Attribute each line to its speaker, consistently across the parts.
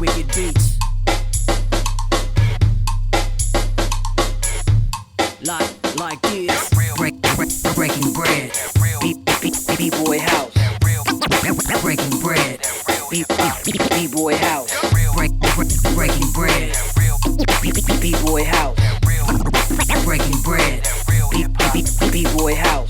Speaker 1: wicked beats. Like this. Breaking bread. Bboy House. Breaking bread. Bboy House. Breaking bread. Bboy House. Breaking bread. Bboy House.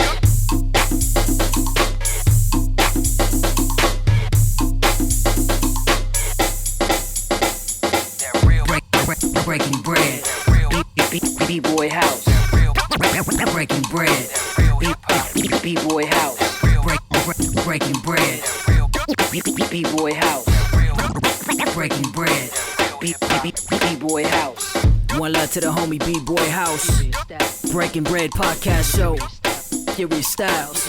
Speaker 1: Breaking bread. Bboy House. Breaking bread. Bboy House. Breaking bread. Bboy House. Breaking bread. Bboy House. One love to the homie Bboy House. Breaking Bread podcast show. Curious Styles.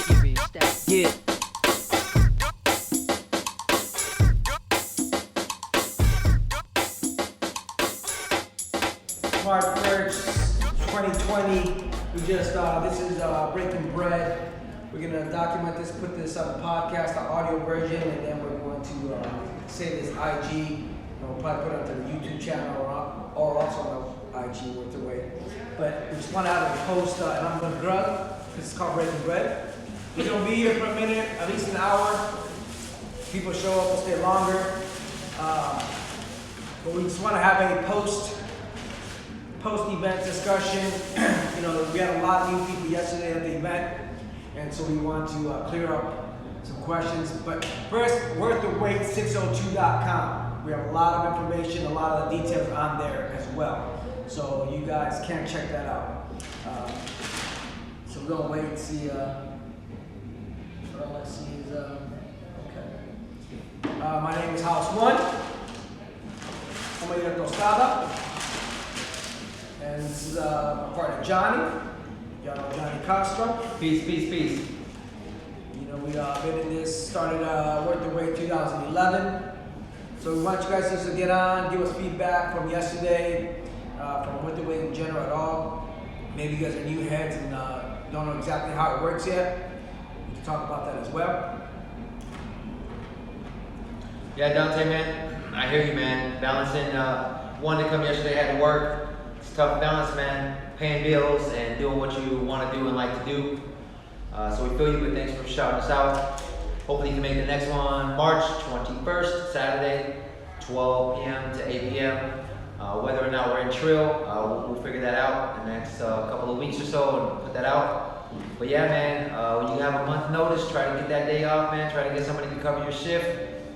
Speaker 1: Yeah.
Speaker 2: March 1st, 2020. We just, this is Breaking Bread. We're going to document this, put this on the podcast, the audio version, and then we're going to save this IG. We'll probably put it onto the YouTube channel or also on the IG with the way. But we just want to have a post, and I'm going to grub, because it's called Breaking Bread. We're going to be here for a minute, at least an hour. People show up, we'll stay longer. But we just want to have a post-event discussion. You know, we had a lot of new people yesterday at the event, and so we want to clear up some questions. But first, worththewait602.com. We have a lot of information, a lot of the details on there as well. So you guys can check that out. So we're gonna wait and see. What all I see is okay. My name is House One. I'm a tostada. And this is my partner Johnny. Y'all know Johnny Castro.
Speaker 3: Peace, peace, peace.
Speaker 2: You know, we been in this, started Worth the Wait 2011. So we want you guys just to get on, give us feedback from yesterday, from Worth the Wait in general at all. Maybe you guys are new heads and don't know exactly how it works yet. We can talk about that as well.
Speaker 3: Yeah, Dante, man, I hear you, man. Balancing, wanted to come yesterday, had to work. It's a tough balance, man. Paying bills and doing what you want to do and like to do. So we feel you, but thanks for shouting us out. Hopefully you can make the next one March 21st, Saturday, 12 p.m. to 8 p.m. Whether or not we're in Trill, we'll figure that out in the next couple of weeks or so and put that out. But yeah, man, when you have a month notice, try to get that day off, man. Try to get somebody to cover your shift.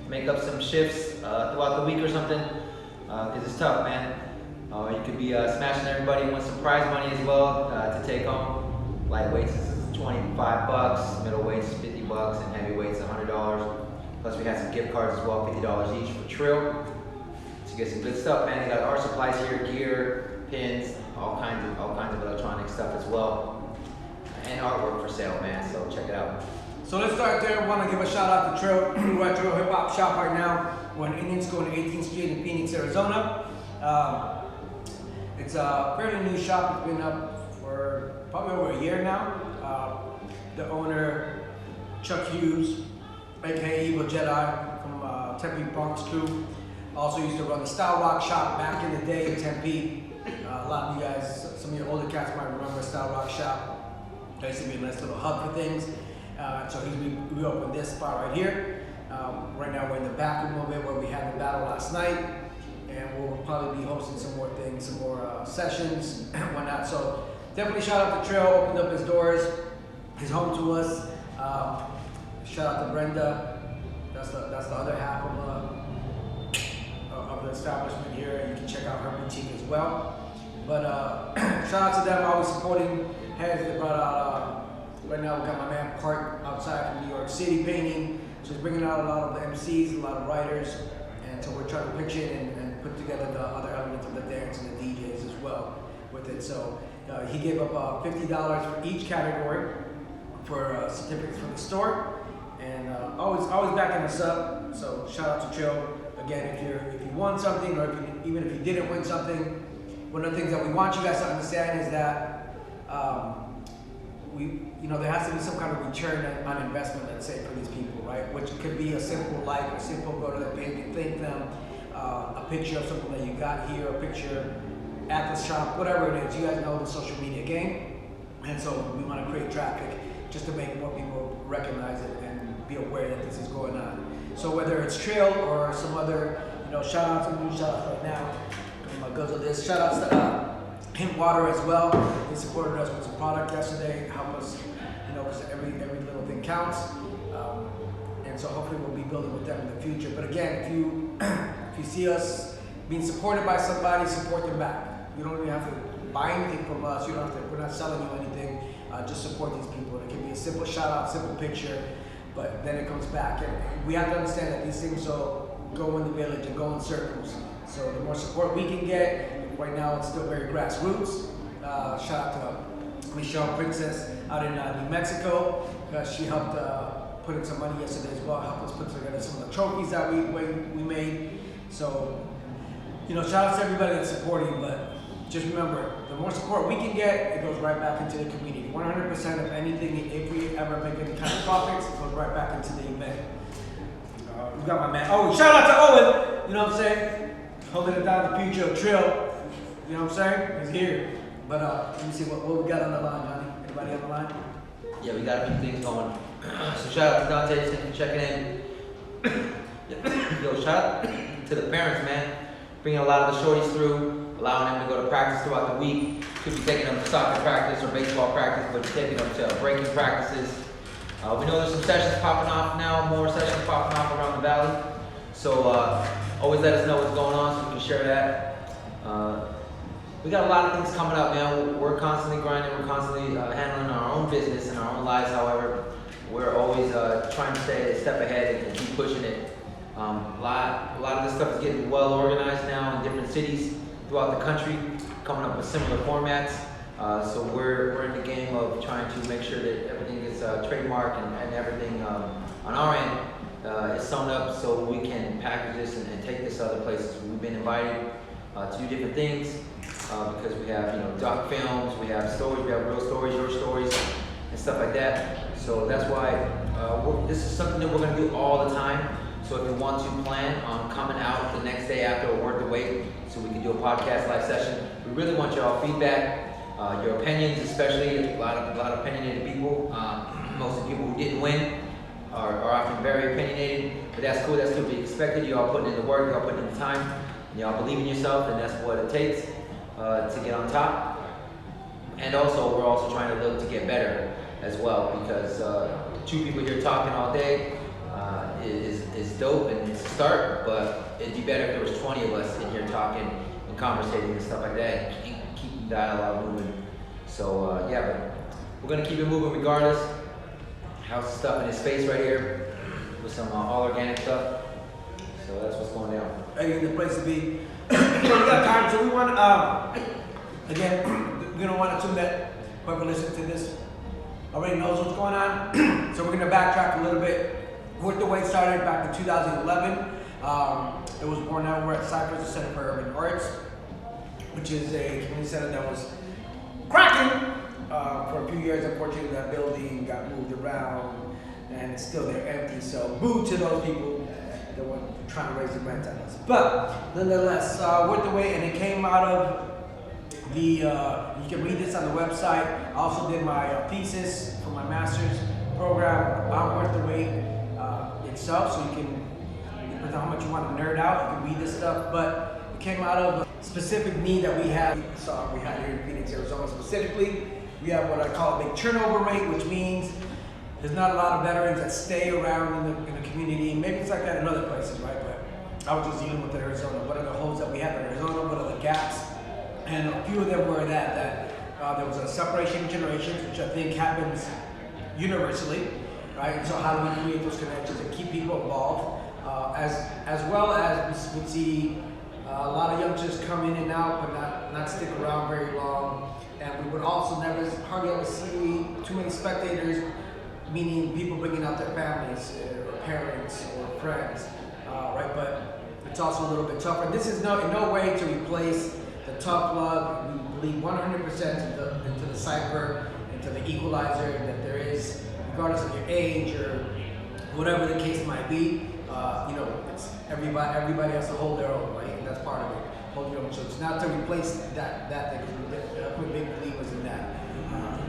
Speaker 3: Make up some shifts throughout the week or something, because it's tough, man. You could be smashing everybody, win some prize money as well to take home. Lightweights is $25, middleweights is $50, and heavyweights $100. Plus we had some gift cards as well, $50 each for Trill. So you get some good stuff, man. You got art supplies here, gear, pins, all kinds of electronic stuff as well, and artwork for sale, man. So check it out.
Speaker 2: So let's start there. I want to give a shout out to Trill. We're at Trill Hip Hop Shop right now. We're in Indian School on 18th Street in Phoenix, Arizona. It's a fairly new shop. It's been up for probably over a year now. The owner, Chuck Hughes, aka Evil Jedi from Tempe Bronx crew, also used to run the Style Rock shop back in the day in Tempe. A lot of you guys, some of your older cats might remember Style Rock shop. There used to be a nice little hub for things. So we opened this spot right here. Right now we're in the back room of it where we had the battle last night. And we'll probably be hosting some more things, some more sessions and whatnot. So definitely shout out to Trill, opened up his doors, his home to us. Shout out to Brenda. That's the other half of the establishment here. You can check out her boutique as well. But shout out to them, always supporting heads. They brought out, right now we got my man Park outside from New York City painting. So he's bringing out a lot of the MCs, a lot of writers. And so we're trying to pitch in and put together the other elements of the dance and the DJs as well with it. So he gave up $50 for each category for certificates from the store, and always backing us up. So shout out to Trill. Again, if you won something, or even if you didn't win something, one of the things that we want you guys to understand is that there has to be some kind of return on investment, let's say, for these people, right? Which could be a simple like, a simple go to the page and thank them. a picture of something that you got here, a picture at the shop, whatever it is. You guys know the social media game, and so we want to create traffic just to make more people recognize it and be aware that this is going on. So whether it's trail or some other, shout outs, I'm doing shout outs right now. Goes with this. Shout outs to Hint Water as well. They supported us with some product yesterday, help us, because every little thing counts. And so hopefully we'll be building with them in the future. But again, if you see us being supported by somebody, support them back. You don't even have to buy anything from us. You don't have to. We're not selling you anything. Just support these people. It can be a simple shout out, simple picture, but then it comes back. And we have to understand that these things will go in the village and go in circles. So the more support we can get, right now it's still very grassroots. Shout out to Michelle Princess out in New Mexico. She helped put in some money yesterday as well, helped us put together some of the trophies that we made. So, shout out to everybody that's supporting, but just remember, the more support we can get, it goes right back into the community. 100% of anything, if we ever make any kind of profits, it goes right back into the event. We got my man, Owen. Shout out to Owen, you know what I'm saying? Holding it down the future of Trill, you know what I'm saying? He's here. But let me see what we got on the line, Johnny. Anybody on the line?
Speaker 3: Yeah, we got a few things going. So shout out to Dante, thank you for checking in. Yo, shout out to the parents, man. Bringing a lot of the shorties through, allowing them to go to practice throughout the week. Could be taking them to soccer practice or baseball practice, but you're taking them to breaking practices. We know there's some sessions popping off now, more sessions popping off around the valley. So always let us know what's going on so we can share that. We got a lot of things coming up, man. We're constantly grinding, we're constantly handling our own business and our own lives. However, we're always trying to stay a step ahead and keep pushing it. A lot of this stuff is getting well organized now in different cities throughout the country, coming up with similar formats. So we're in the game of trying to make sure that everything is trademarked and everything on our end is sewn up so we can package this and take this to other places. We've been invited to do different things because we have doc films, we have stories, we have real stories, your stories, and stuff like that. So that's why this is something that we're going to do all the time. So if you want to plan on coming out the next day after or worth the wait, so we can do a podcast live session, we really want y'all feedback, your opinions, especially a lot of opinionated people. Most of the people who didn't win are often very opinionated, but that's cool. That's to be expected. Y'all putting in the work, y'all putting in the time, and y'all believe in yourself, and that's what it takes to get on top. And also, we're also trying to look to get better as well, because 2 people here talking all day is dope and it's a start, but it'd be better if there was 20 of us in here talking and conversating and stuff like that, and keep the dialogue moving. So yeah, but we're gonna keep it moving regardless. House stuff in his space right here with some all organic stuff. So that's what's going down.
Speaker 2: Hey, the place to be. We got time, so we want again, we don't want to assume that whoever listens to this already knows what's going on. So we're gonna backtrack a little bit. Worth the Wait started back in 2011. It was born out over at Cypress, the Center for Urban Arts, which is a community center that was cracking for a few years. Unfortunately, that building got moved around and it's still there empty. So boo to those people that were trying to raise the rent on us. But nonetheless, Worth the Wait, and it came out of the, you can read this on the website. I also did my thesis for my master's program on Worth the Wait itself, so you can, depending on how much you want to nerd out, you can read this stuff, but it came out of a specific need that we had here in Phoenix, Arizona. Specifically, we have what I call a big turnover rate, which means there's not a lot of veterans that stay around in the community. Maybe it's like that in other places, right? But I was just dealing with Arizona. What are the holes that we have in Arizona? What are the gaps? And a few of them were that there was a separation of generations, which I think happens universally. Right? So how do we create those connections and keep people involved? As well as we would see a lot of youngsters come in and out, but not stick around very long. And we would also hardly ever see too many spectators, meaning people bringing out their families, or parents, or friends, right? But it's also a little bit tougher. This is in no way to replace the tough love. We believe 100% into the cipher, into the equalizer that there is, regardless of your age or whatever the case might be. it's everybody has to hold their own, right? And that's part of it. Hold your own. So it's not to replace that thing, because we're big believers in that.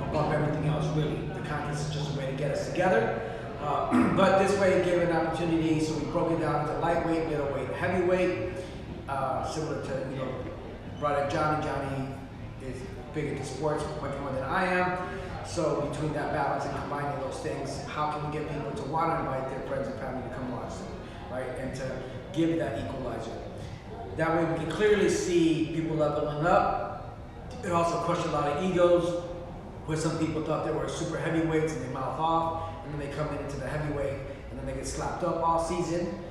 Speaker 2: Above everything else, really, the contest is just a way to get us together. But this way it gave an opportunity, so we broke it down into lightweight, middleweight, heavyweight, similar to, brother Johnny is big into sports, much more than I am. So between that balance and combining those things, how can we get people to want to invite their friends and family to come watch them, right? And to give that equalizer. That way we can clearly see people leveling up. It also crushed a lot of egos, where some people thought they were super heavyweights and they mouth off, and then they come into the heavyweight and then they get slapped up all season.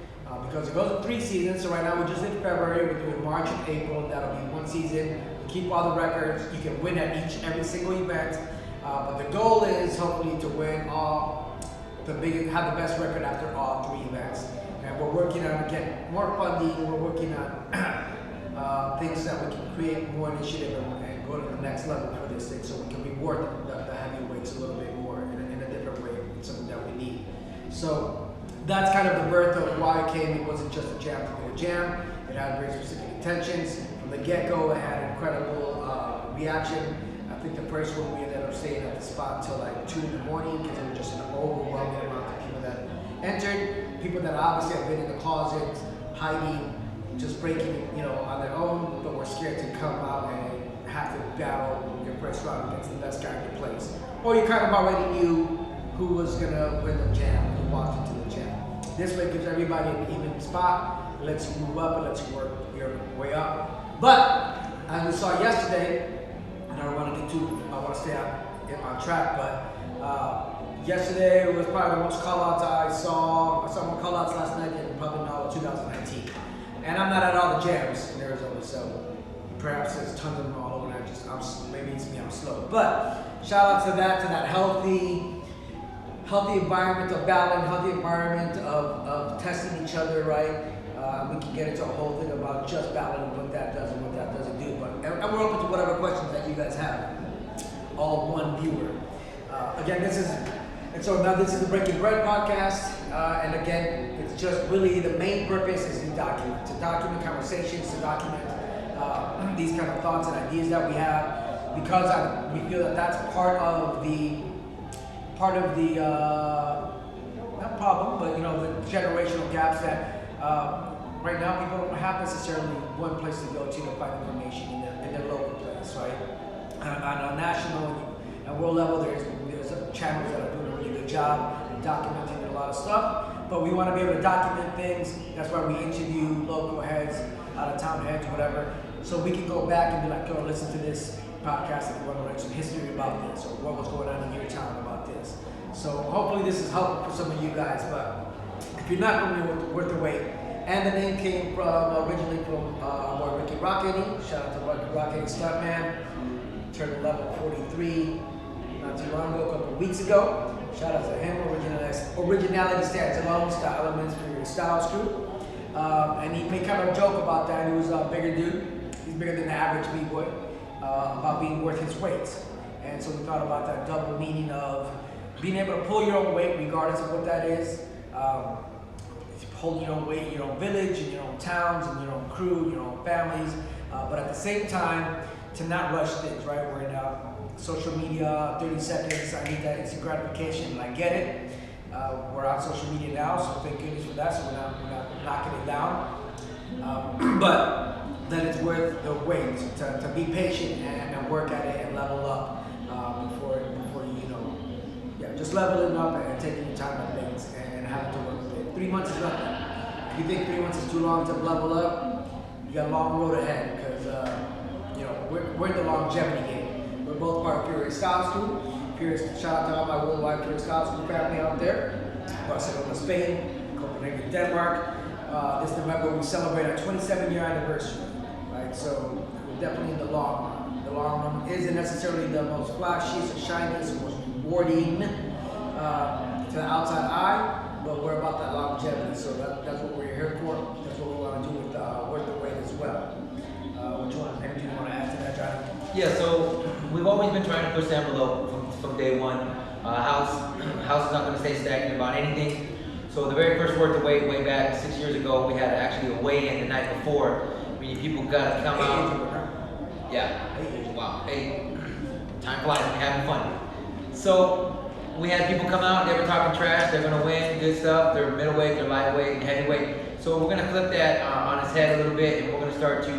Speaker 2: Because it goes in 3 seasons, so right now we just did February, we're doing March and April, that'll be 1 season. We keep all the records, you can win at every single event, but the goal is hopefully to win have the best record after all 3 events. And we're working on, again, more funding, we're working on things that we can create more initiative and go to the next level for this thing, so we can reward the heavyweights a little bit more in a different way, something that we need. So that's kind of the birth of why it came. It wasn't just a jam to be a jam. It had very specific intentions. From the get-go, it had incredible reaction. I think the first one we ended up staying at the spot until like 2 in the morning, because it was just an overwhelming amount of people that entered. People that obviously have been in the closet, hiding, just breaking, on their own, but were scared to come out and have to battle your first round against the best guy in the place. Or you kind of already knew who was gonna win the jam and walked into the jam. This way it gives everybody an even spot, it lets you move up, it lets you work your way up. But as we saw yesterday, and I don't want to get too, I want to stay on track, but yesterday was probably the most call-outs I saw more call-outs last night than probably in all of 2019. And I'm not at all the jams in Arizona, so perhaps there's tons of them all over, and maybe it's me, I'm slow. But shout out to that healthy environment of battling, healthy environment of testing each other, right? We can get into a whole thing about just battling, what that does and what that doesn't do. And we're open to whatever questions that you guys have. All one viewer. So now this is the Breaking Bread podcast. And again, it's just really the main purpose is to document conversations, to document these kind of thoughts and ideas that we have, because we feel that that's part of the not problem, but the generational gaps that right now people don't have necessarily one place to go to find information in their local place, right? On a national and world level, there's channels that are doing a really good job in documenting a lot of stuff, but we want to be able to document things. That's why we interview local heads, out of town heads, whatever, so we can go back and be like, "Yo, listen to this podcast if you want to learn some history about this, or what was going on in your town about this." So hopefully this is helpful for some of you guys, but if you're not familiar with Worth the Wait, and the name came originally from our boy Ricky Rockety. Shout out to Ricky Rockety, stuntman, turned level 43 not too long ago, a couple of weeks ago. Shout out to him. Originality stands alone, style elements for your styles crew. And he made kind of a joke about that. He was a bigger dude. He's bigger than the average B-boy. About being worth his weight. And so we thought about that double meaning of being able to pull your own weight regardless of what that is. Holding your own weight in your own village, in your own towns, in your own crew, your own families. But at the same time, to not rush things, right? We're in social media, 30 seconds, I need that instant gratification, and I get it. We're on social media now, so thank goodness for that, so we're not knocking it down. But that it's worth the wait, to be patient and work at it and level up before just leveling up and taking your time on things and having to work with it. 3 months is nothing. If you think 3 months is too long to level up, you got a long road ahead, because we're in the longevity game. We're both part of Furious Styles Crew. Shout out to all my worldwide Furious Styles Crew family out there. Barcelona, Spain, Copenhagen, Denmark. This November we celebrate our 27-year anniversary, right? So we're definitely in the long run. The long run isn't necessarily the most flashiest or shiniest or most rewarding to the outside eye, but we're about that longevity. So that's what we're here for. That's what we want to do with Worth the Wait as well. Anything you want to add to that, Johnny?
Speaker 3: Yeah, so we've always been trying to push the envelope from day one. House is not going to stay stagnant about anything. So the very first worth the weight, way back 6 years ago, we had actually a weigh-in the night before. Meaning people got to come out. Yeah. Wow. Hey, time flies. We're having fun. So we had people come out. They were talking trash. They're gonna win. Good stuff. They're middleweight. They're lightweight and heavyweight. So we're gonna flip that on its head a little bit, and we're gonna start to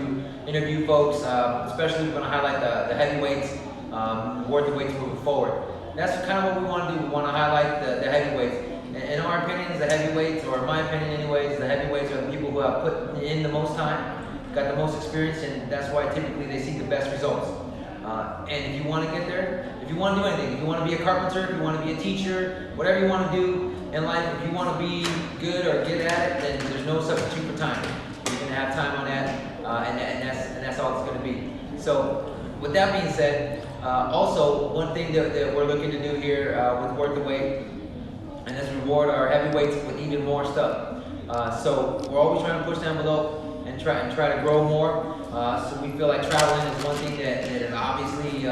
Speaker 3: interview folks. Especially we're gonna highlight the heavyweights, worth the weights moving forward. That's kind of what we want to do. We want to highlight the heavyweights. In our opinions, the heavyweights, or in my opinion anyways, the heavyweights are the people who have put in the most time, got the most experience, and that's why typically they see the best results. And if you want to get there, if you want to do anything, if you want to be a carpenter, if you want to be a teacher, whatever you want to do in life, if you want to be good or good at it, then there's no substitute for time. You're going to have time on that, and that's all it's going to be. So with that being said, also one thing that we're looking to do here with Worth the Weight, and that's reward our heavyweights with even more stuff. So we're always trying to push the envelope and try to grow more. So we feel like traveling is one thing that obviously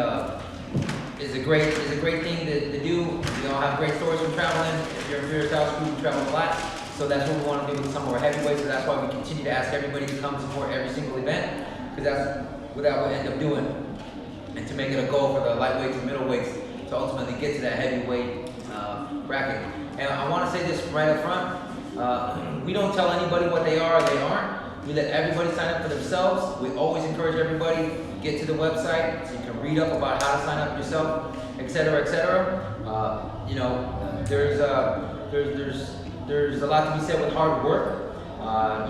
Speaker 3: is a great thing to do. We all have great stories from traveling. If you're in Fierce House Crew, we travel a lot. So that's what we want to do with some of our heavyweights. So that's why we continue to ask everybody to come support every single event, because that's what that will end up doing. And to make it a goal for the lightweights and middleweights to ultimately get to that heavyweight bracket. And I want to say this right up front. We don't tell anybody what they are or they aren't. We let everybody sign up for themselves. We always encourage everybody to get to the website so you can read up about how to sign up yourself, etc., etc. You know, there's a lot to be said with hard work.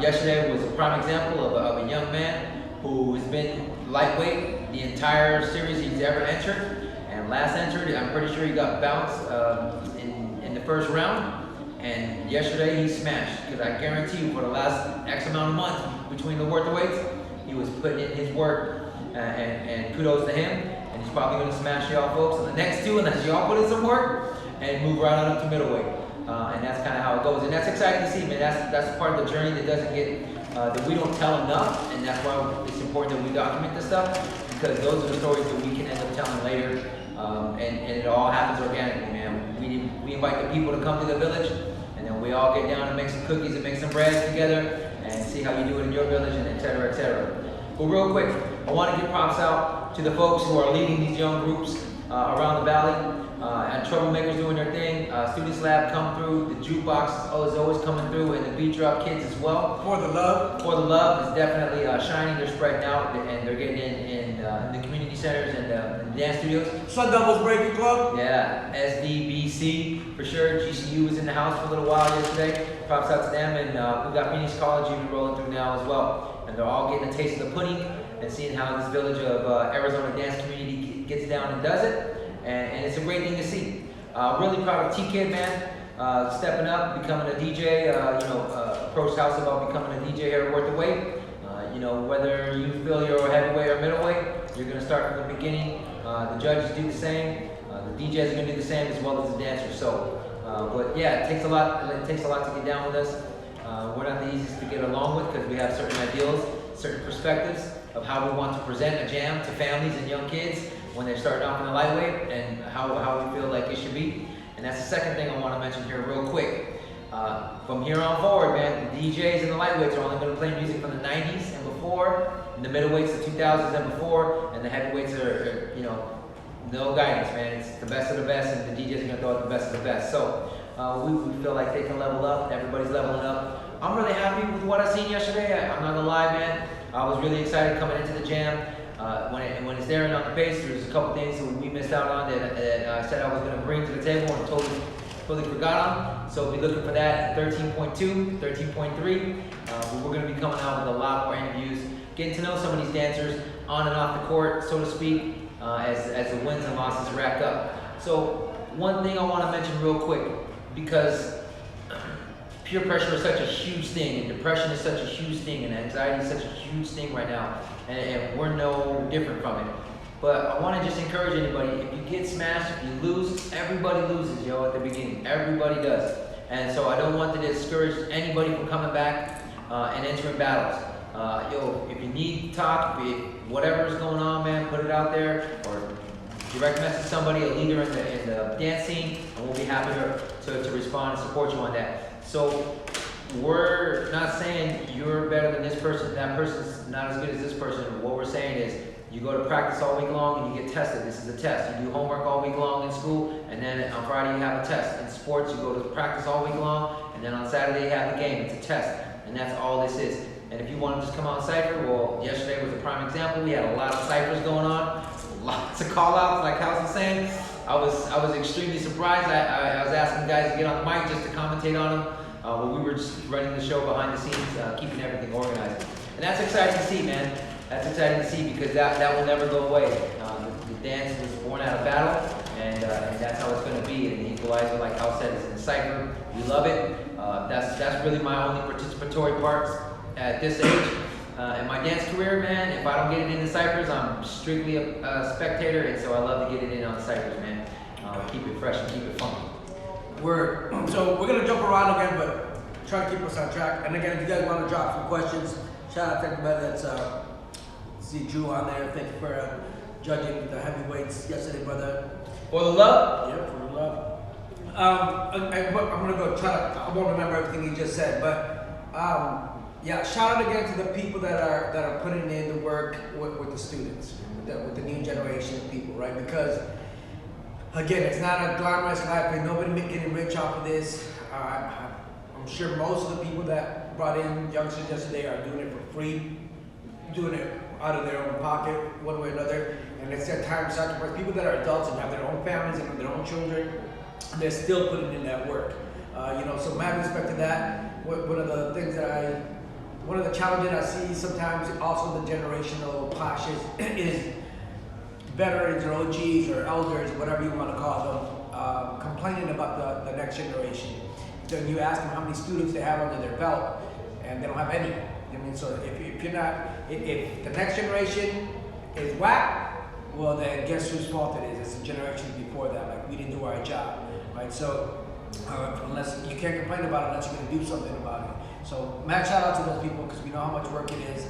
Speaker 3: Yesterday was a prime example of a young man who has been lightweight the entire series he's ever entered, and last entered, I'm pretty sure he got bounced in the first round. And yesterday he smashed, because I guarantee you for the last X amount of months between the worth the weights, he was putting in his work, and kudos to him. And he's probably going to smash y'all folks on the next two, unless y'all put in some work and move right on up to middleweight. And that's kind of how it goes. And that's exciting to see, man. That's part of the journey that doesn't get, that we don't tell enough. And that's why it's important that we document this stuff, because those are the stories that we can end up telling later. And it all happens organically, man. We invite the people to come to the village, and then we all get down and make some cookies and make some breads together and see how you do it in your village, and et cetera, et cetera. But real quick, I want to give props out to the folks who are leading these young groups around the valley. And Troublemakers doing their thing. Students Lab come through. The jukebox is always coming through, and the beat drop kids as well.
Speaker 2: For the Love.
Speaker 3: For the Love is definitely shining. They're spreading out, and they're getting in the community centers and the dance studios.
Speaker 2: Sun Devils Breaking Club.
Speaker 3: Yeah, SDBC for sure. GCU was in the house for a little while yesterday. Props out to them, and we got Phoenix College even rolling through now as well. And they're all getting a taste of the pudding and seeing how this village of Arizona dance community gets down and does it. And it's a great thing to see. Really proud of T-Kid, man. Stepping up, becoming a DJ. Approached House about becoming a DJ here at Worth the Weight. Whether you feel you're a heavyweight or middleweight, you're going to start from the beginning. The judges do the same. The DJs are going to do the same, as well as the dancers. So, but yeah, it takes a lot. It takes a lot to get down with us. We're not the easiest to get along with, because we have certain ideals, certain perspectives of how we want to present a jam to families and young kids when they're starting off in the lightweight, and how we feel like it should be. And that's the second thing I want to mention here real quick. From here on forward, man, the DJs and the lightweights are only going to play music from the 90s and before, and the middleweights the 2000s and before, and the heavyweights are no guidance, man. It's the best of the best, and the DJs are going to throw out the best of the best. So we feel like they can level up. Everybody's leveling up. I'm really happy with what I seen yesterday. I'm not going to lie, man. I was really excited coming into the jam. When it's there and on the pace, there's a couple things that we missed out on that I said I was going to bring to the table and totally forgot on. So we'll be looking for that at 13.2, 13.3. We're going to be coming out with a lot more interviews, getting to know some of these dancers on and off the court, so to speak, as the wins and losses rack up. So one thing I want to mention real quick, because peer pressure is such a huge thing, and depression is such a huge thing, and anxiety is such a huge thing right now, and we're no different from it. But I want to just encourage anybody, if you get smashed, if you lose, everybody loses, at the beginning. Everybody does. And so I don't want to discourage anybody from coming back and entering battles. If you need to talk, whatever is going on, man, put it out there, or direct message somebody, a leader in the dance scene, and we'll be happy to respond and support you on that. So we're not saying you're better than this person, that person's not as good as this person. What we're saying is you go to practice all week long and you get tested. This is a test. You do homework all week long in school, and then on Friday you have a test. In sports, you go to practice all week long, and then on Saturday you have the game. It's a test, and that's all this is. And if you want to just come out and cipher, well, yesterday was a prime example. We had a lot of ciphers going on, lots of call-outs, like House was saying. I was extremely surprised. I was asking guys to get on the mic just to commentate on them. But we were just running the show behind the scenes, keeping everything organized. And that's exciting to see, man. That's exciting to see because that will never go away. The dance was born out of battle, and that's how it's going to be. And the equalizer, like Hal said, is in the cipher. We love it. That's really my only participatory parts at this age. In my dance career, man, if I don't get it in the ciphers, I'm strictly a spectator, and so I love to get it in on the ciphers, man. Keep it fresh and keep it funky.
Speaker 2: Word. So we're gonna jump around again, but try to keep us on track. And again, if you guys want to drop some questions, shout out to everybody that's see Drew on there. Thank you for judging the heavyweights yesterday, brother.
Speaker 3: For the love?
Speaker 2: Yeah, for the love. I'm gonna go try to. I won't remember everything he just said, but yeah, shout out again to the people that are putting in the work with the students, with the new generation of people, right? Because again, it's not a glamorous life, and nobody getting rich off of this. I'm sure most of the people that brought in youngsters yesterday are doing it for free, doing it out of their own pocket, one way or another. And it's their time sacrifice. People that are adults and have their own families and have their own children, they're still putting in that work. So mad respect to that. One of the challenges I see sometimes, also the generational clashes, is veterans or OGs or elders, whatever you want to call them, complaining about the next generation. Then you ask them how many students they have under their belt, and they don't have any. I mean, so if the next generation is whack, well then guess whose fault it is? It's the generation before that. Like, we didn't do our job, right? So unless you can't complain about it unless you're going to do something about it. So mad shout out to those people because we know how much work it is.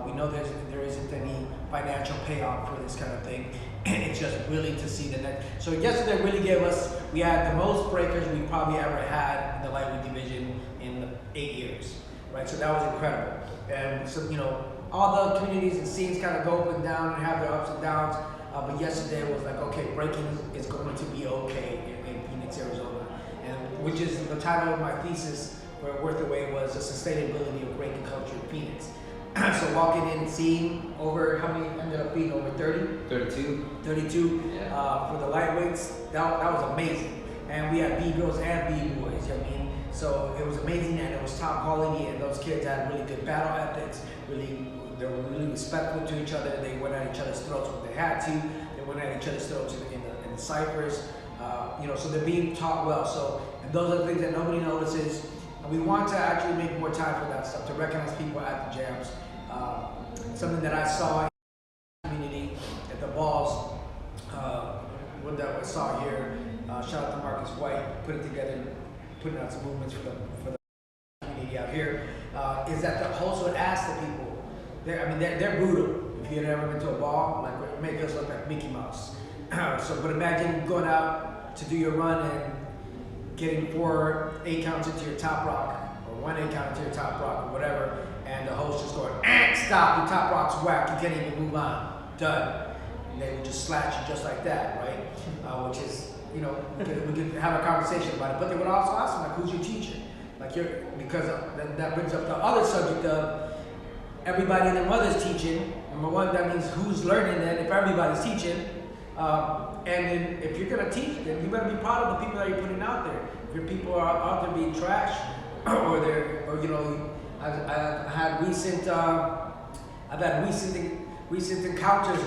Speaker 2: We know there isn't any financial payoff for this kind of thing. It's just really to see the next. So yesterday really gave us, we had the most breakers we probably ever had in the lightweight division in 8 years, right? So that was incredible. And so, all the communities and scenes kind of go up and down and have their ups and downs. But yesterday was like, okay, breaking is going to be okay in Phoenix, Arizona. And which is the title of my thesis where Worth the Wait was the sustainability of breaking culture in Phoenix. So walking in and seeing over, how many ended up being over 30? 32
Speaker 3: Yeah.
Speaker 2: For the lightweights, that was amazing. And we had B-girls and B-boys, you know what I mean? So it was amazing and it was top quality, and those kids had really good battle ethics, they were really respectful to each other. They went at each other's throats when they had to. They went at each other's throats in the ciphers. So they're being taught well. So, and those are the things that nobody notices. And we want to actually make more time for that stuff, to recognize people at the jams. Something that I saw in the community at the balls, what that I saw here, shout out to Marcus White, put it together, putting out some movements for the community out here, is that the host would ask the people, they're brutal. If you had ever been to a ball, like, make us look like Mickey Mouse. But imagine going out to do your run and getting 4 8 counts into your top rock, or 1 8 count into your top rock, or whatever, and the host just going, stop, your top rock's whack, you can't even move on, done. And they would just slash you just like that, right? Which is, we could have a conversation about it, but they would also ask them, like, who's your teacher? Because that brings up the other subject of everybody and their mother's teaching. Number one, that means who's learning then if everybody's teaching. And then if you're gonna teach, then you better be proud of the people that you're putting out there. If your people are out there being trash, I've had recent encounters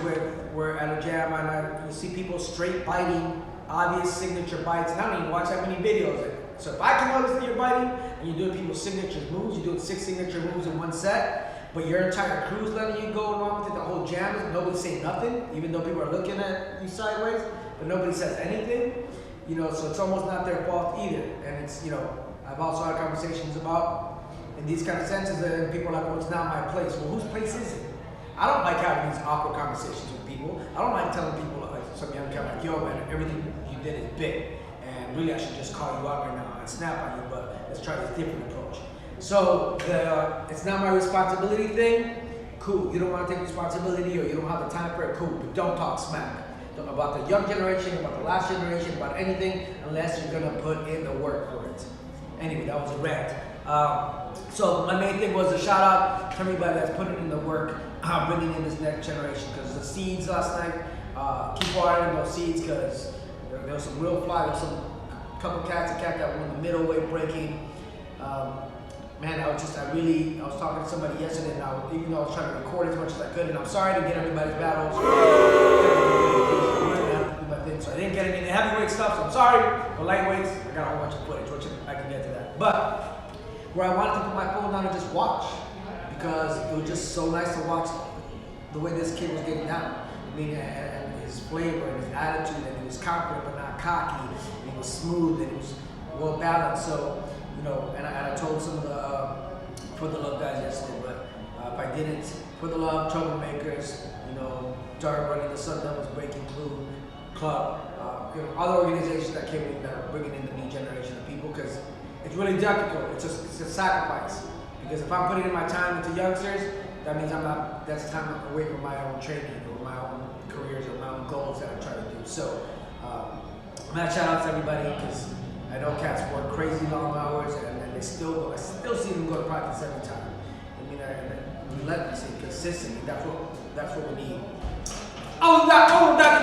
Speaker 2: where at a jam, and you see people straight biting obvious signature bites, and I don't even watch that many videos. So if I can notice that you're biting and you're doing people's signature moves, you're doing 6 signature moves in one set, but your entire crew's letting you go along with it, the whole jam is, nobody saying nothing, even though people are looking at you sideways, but nobody says anything, so it's almost not their fault either. And it's, I've also had conversations about, in these kind of senses, and people are like, well, it's not my place. Well, whose place is it? I don't like having these awkward conversations with people. I don't like telling people, like some young guy, like, yo, man, everything you did is big, and really I should just call you out right now. might snap on you, but let's try this different approach. So it's not my responsibility thing. Cool. You don't want to take responsibility or you don't have the time for it. Cool. But don't talk smack about the young generation, about the last generation, about anything, unless you're gonna put in the work for it. Anyway, that was a rant. So my main thing was a shout out to everybody that's putting in the work, bringing in this next generation. Because the seeds last night, keep watering those seeds because there was some real fly. There was some couple cats that were in the middleweight breaking. Man, I was talking to somebody yesterday, and even though I was trying to record as much as I could, and I'm sorry to get everybody's battles. So I didn't get any heavyweight stuff, so I'm sorry. For lightweights, I got a whole bunch of footage, which I can get to that. But where I wanted to put my phone down and just watch, because it was just so nice to watch the way this kid was getting down. I mean, and his flavor and his attitude, and he was confident but not cocky, and he was smooth, and he was well balanced. So, you know, and I told some of the For the Love guys yesterday, but if I didn't, For the Love, Troublemakers, you know, Dark Running, the Sun Devils Breaking Club, you know, other organizations that came in that are bringing in the new generation of people, because it's really difficult. It's a sacrifice. Because if I'm putting in my time into youngsters, that means that's time away from my own training or my own careers or my own goals that I'm trying to do. So, I'm gonna shout out to everybody, because I know cats work crazy long hours and they still go. I still see them go to practice every time. I mean, relentlessly, consistently. That's what we need. That's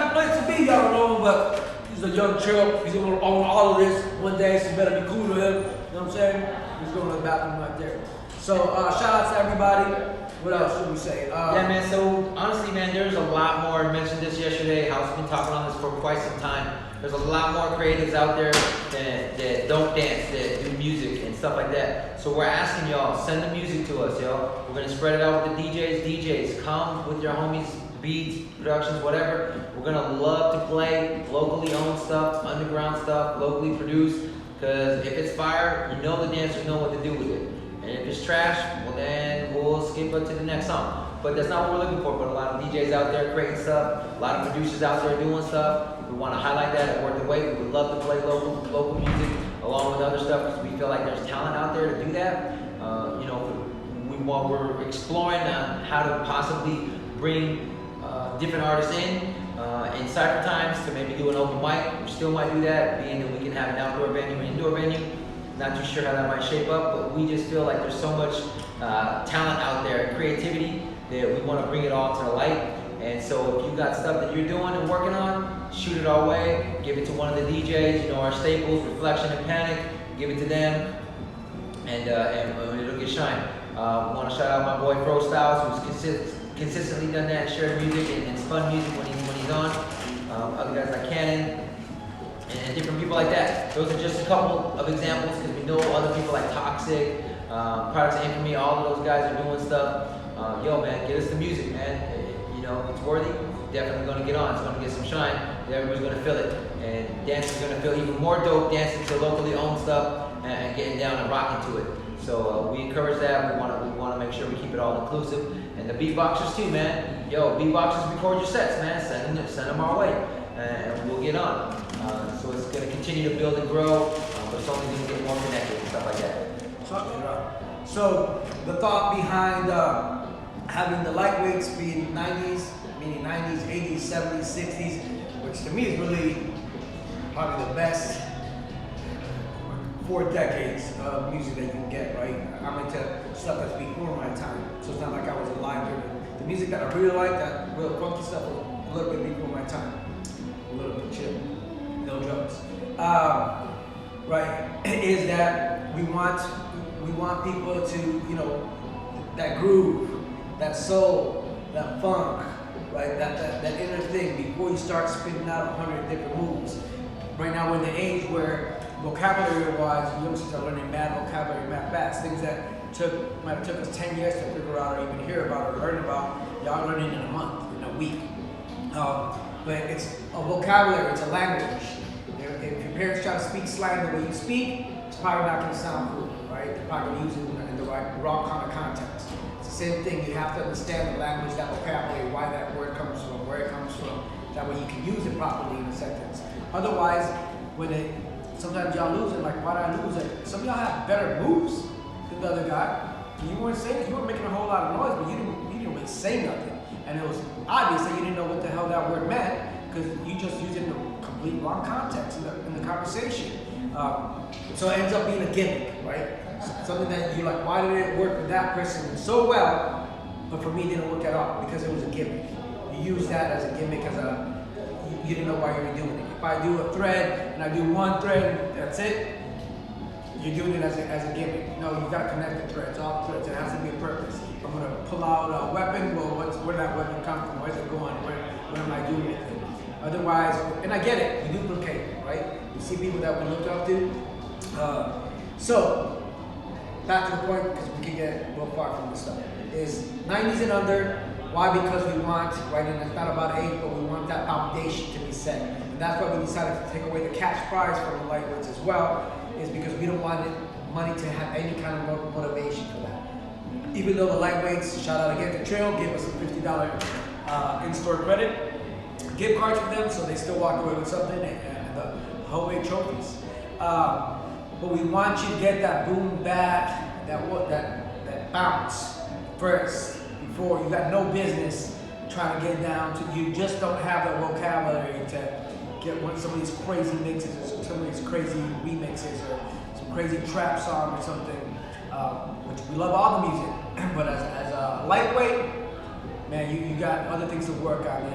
Speaker 2: the place to be, y'all know, but he's a young chill. He's gonna own all of this one day, so you better be cool to him. You know what I'm saying? He's going to the bathroom right there. So shout out to everybody. What else should we say?
Speaker 3: Yeah, man. So honestly, man, there's a lot more. I mentioned this yesterday. House been talking on this for quite some time. There's a lot more creatives out there that don't dance, that do music and stuff like that. So we're asking y'all, send the music to us, yo. We're gonna spread it out with the DJs. DJs, come with your homies, beats, productions, whatever. We're gonna love to play locally owned stuff, underground stuff, locally produced. Because if it's fire, you know the dancers know what to do with it. And if it's trash, well then we'll skip it to the next song. But that's not what we're looking for. But a lot of DJs out there creating stuff, a lot of producers out there doing stuff. We want to highlight that at Worth the Wait. We would love to play local music along with other stuff, because we feel like there's talent out there to do that. You know, while we're exploring how to possibly bring different artists in cypher times to maybe do an open mic. We still might do that, being that we can have an outdoor venue and indoor venue. Not too sure how that might shape up, but we just feel like there's so much talent out there and creativity that we want to bring it all to the light. And so if you got stuff that you're doing and working on, shoot it our way, give it to one of the DJs, you know, our staples, Reflection and Panic, give it to them, and it'll get shine. I want to shout out my boy Pro Styles, who's consistently done that, shared music and spun music when he's on. Other guys like Cannon, and different people like that. Those are just a couple of examples, because we know other people like Toxic, Products of Infamy, all of those guys are doing stuff. Yo, man, get us the music, man. You know, if it's worthy, it's definitely going to get on. It's going to get some shine. Everybody's going to feel it. And dancers are going to feel even more dope dancing to locally owned stuff and getting down and rocking to it. So we encourage that. We want to make sure we keep it all inclusive. And the beatboxers too, man. Yo, beatboxers, record your sets, man. Send them our way, and we'll get on. So it's going to continue to build and grow, but it's only going to get more connected and stuff like that.
Speaker 2: So the thought behind having the lightweights be 90s, meaning 90s, 80s, 70s, 60s, which to me is really probably the best 4 decades of music that you can get, right? I'm into stuff that's before my time, so it's not like I was alive during the music that I really like, that real funky stuff, was a little bit before my time, a little bit chill, no drugs. Right, is that we want people to, you know, that groove, that soul, that funk, right? That inner thing before you start spitting out 100 different moves. Right now we're in the age where vocabulary-wise, youngsters are learning mad vocabulary, mad fast. Things that might have took us 10 years to figure out or even hear about or learn about, y'all learning in a month, in a week. But it's a vocabulary, it's a language. If your parents try to speak slang the way you speak, it's probably not going to sound cool, right? They're probably going to use it in the wrong kind of context. It's the same thing. You have to understand the language, that vocabulary, why that word comes from, where it comes from. That way you can use it properly in a sentence. Otherwise, when sometimes y'all losing. Like, why did I lose? Like, some of y'all have better moves than the other guy. You weren't saying, you weren't making a whole lot of noise, but you didn't really say nothing. And it was obvious that you didn't know what the hell that word meant because you just used it in the complete wrong context in the conversation. So it ends up being a gimmick, right? Something that you're like, why did it work with that person so well, but for me it didn't work at all because it was a gimmick. You use that as a gimmick, you didn't know why you were doing it. If I do a thread and I do one thread, that's it. You're doing it as a gimmick. No, you gotta connect the threads, all the threads. It has to be a purpose. If I'm gonna pull out a weapon, well, where did that weapon come from? Where's it going? What am I doing with it? Otherwise, and I get it, you duplicate, right? You see people that we look up to. So, back to the point, because we can get real far from this stuff, is 90s and under. Why? Because we want, right, and it's not about age, but we want that foundation to be set. And that's why we decided to take away the cash prize from the lightweights as well, is because we don't want money to have any kind of motivation for that. Even though the lightweights, shout out again to Trail, gave us a $50 in-store credit, gift cards for them, so they still walk away with something, and the homemade trophies. But we want you to get that boom back, that bounce first, before you got no business trying to get down to, you just don't have the vocabulary to get some of these crazy mixes or some of these crazy remixes or some crazy trap song or something, which we love all the music, but as a lightweight, man, you got other things to work on,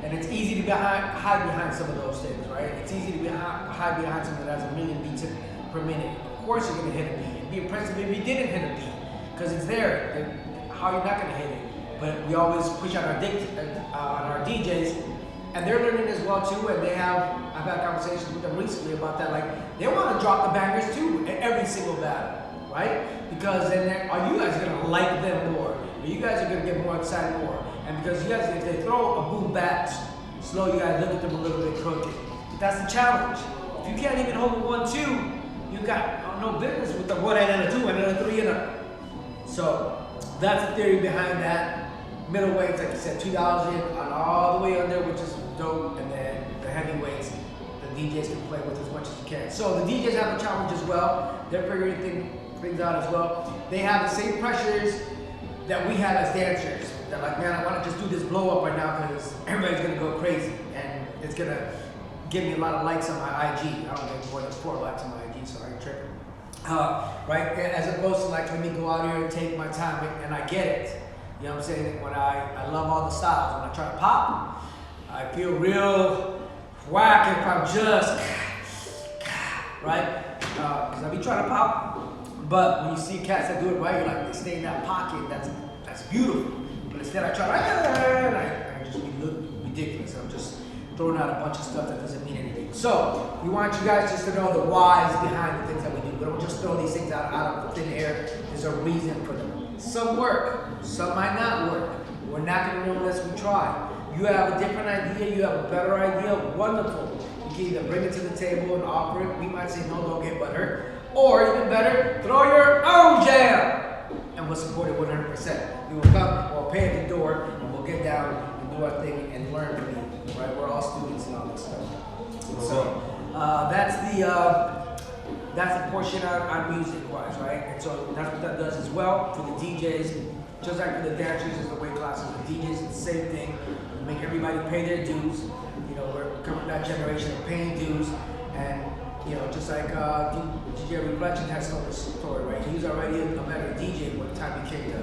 Speaker 2: and it's easy to hide behind some of those things, right? It's easy to hide behind something that has a million beats per minute. Of course you're gonna hit a beat. It'd be impressive if you didn't hit a beat, because it's there. How you're not gonna hit it? But we always push on our DJs, and they're learning as well too. And I've had conversations with them recently about that. Like, they want to drop the bangers too in every single battle, right? Because then are you guys gonna like them more? Or you guys are gonna get more excited more? And because you guys, if they throw a boom back slow, you gotta look at them a little bit crooked. But that's the challenge. If you can't even hold a 1-2, you got no business with the 1 and a 2 and a 3 and a. So that's the theory behind that. Middleweights, like you said, 2,000 on all the way under, which is dope, and then the heavyweights, the DJs can play with as much as you can. So the DJs have a challenge as well. They're figuring things out as well. They have the same pressures that we have as dancers. They're like, man, I want to just do this blow up right now because everybody's gonna go crazy, and it's gonna give me a lot of likes on my IG. I don't get more than 4 likes on my IG, so I ain't tripping. Right? As opposed to like, let me go out here and take my time, and I get it. You know what I'm saying? When I love all the styles. When I try to pop, I feel real whack if I'm just, right? Because I be trying to pop, but when you see cats that do it right, you're like, they stay in that pocket, that's beautiful. But instead I try to, I just look ridiculous. I'm just throwing out a bunch of stuff that doesn't mean anything. So, we want you guys just to know the whys behind the things that we do. We don't just throw these things out of thin air. There's a reason for them. Some work, some might not work. We're not going to know unless we try. You have a different idea, you have a better idea, wonderful. You can either bring it to the table and offer it. We might say, no, don't get butthurt. Or even better, throw your own jam. And we'll support it 100%. We will come, we'll pay at the door, and we'll get down and do our thing and learn from you. Right? We're all students and all this stuff. So that's the portion on music-wise, right? And so that's what that does as well for the DJs. Just like for the dancers is the weight classes, the DJs is the same thing. We make everybody pay their dues. You know, we're coming from that generation of paying dues. And, you know, just like DJ Reflection has told this story, right? He was already a better DJ by the time he came to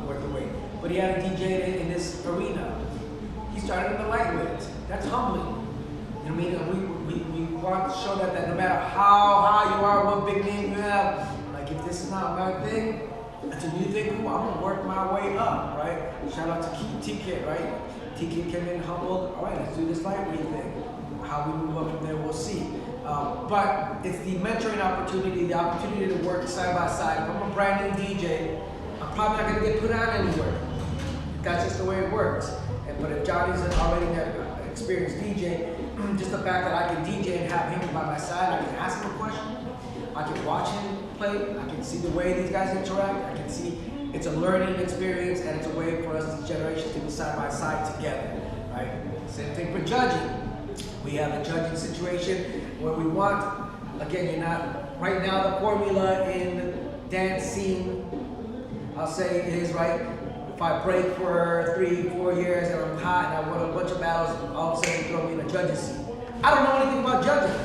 Speaker 2: work the weight. But he had a DJ in this arena. He started in the lightweight. That's humbling. You know what I mean? We want to show that no matter how high you are, what big name you have, like if this is not my thing, it's a new thing, cool, I'm gonna work my way up, right? Shout out to T-Kid, right? T-Kid came in humbled, all right, let's do this lightweight thing. How we move up from there, we'll see. But it's the mentoring opportunity, the opportunity to work side by side. If I'm a brand new DJ, I'm probably not gonna get put on anywhere. That's just the way it works. But if Johnny's already an experienced DJ, just the fact that I can DJ and have him by my side, I can ask him a question, I can watch him play, I can see the way these guys interact, I can see it's a learning experience, and it's a way for us as a generation to be side by side together, right? Same thing for judging. We have a judging situation where we want Again, you're not, right now the formula in dance scene, I'll say is, right, if I break for 3-4 years and I'm hot and I won a bunch of battles, all of a sudden you throw me in a judge's seat. I don't know anything about judging.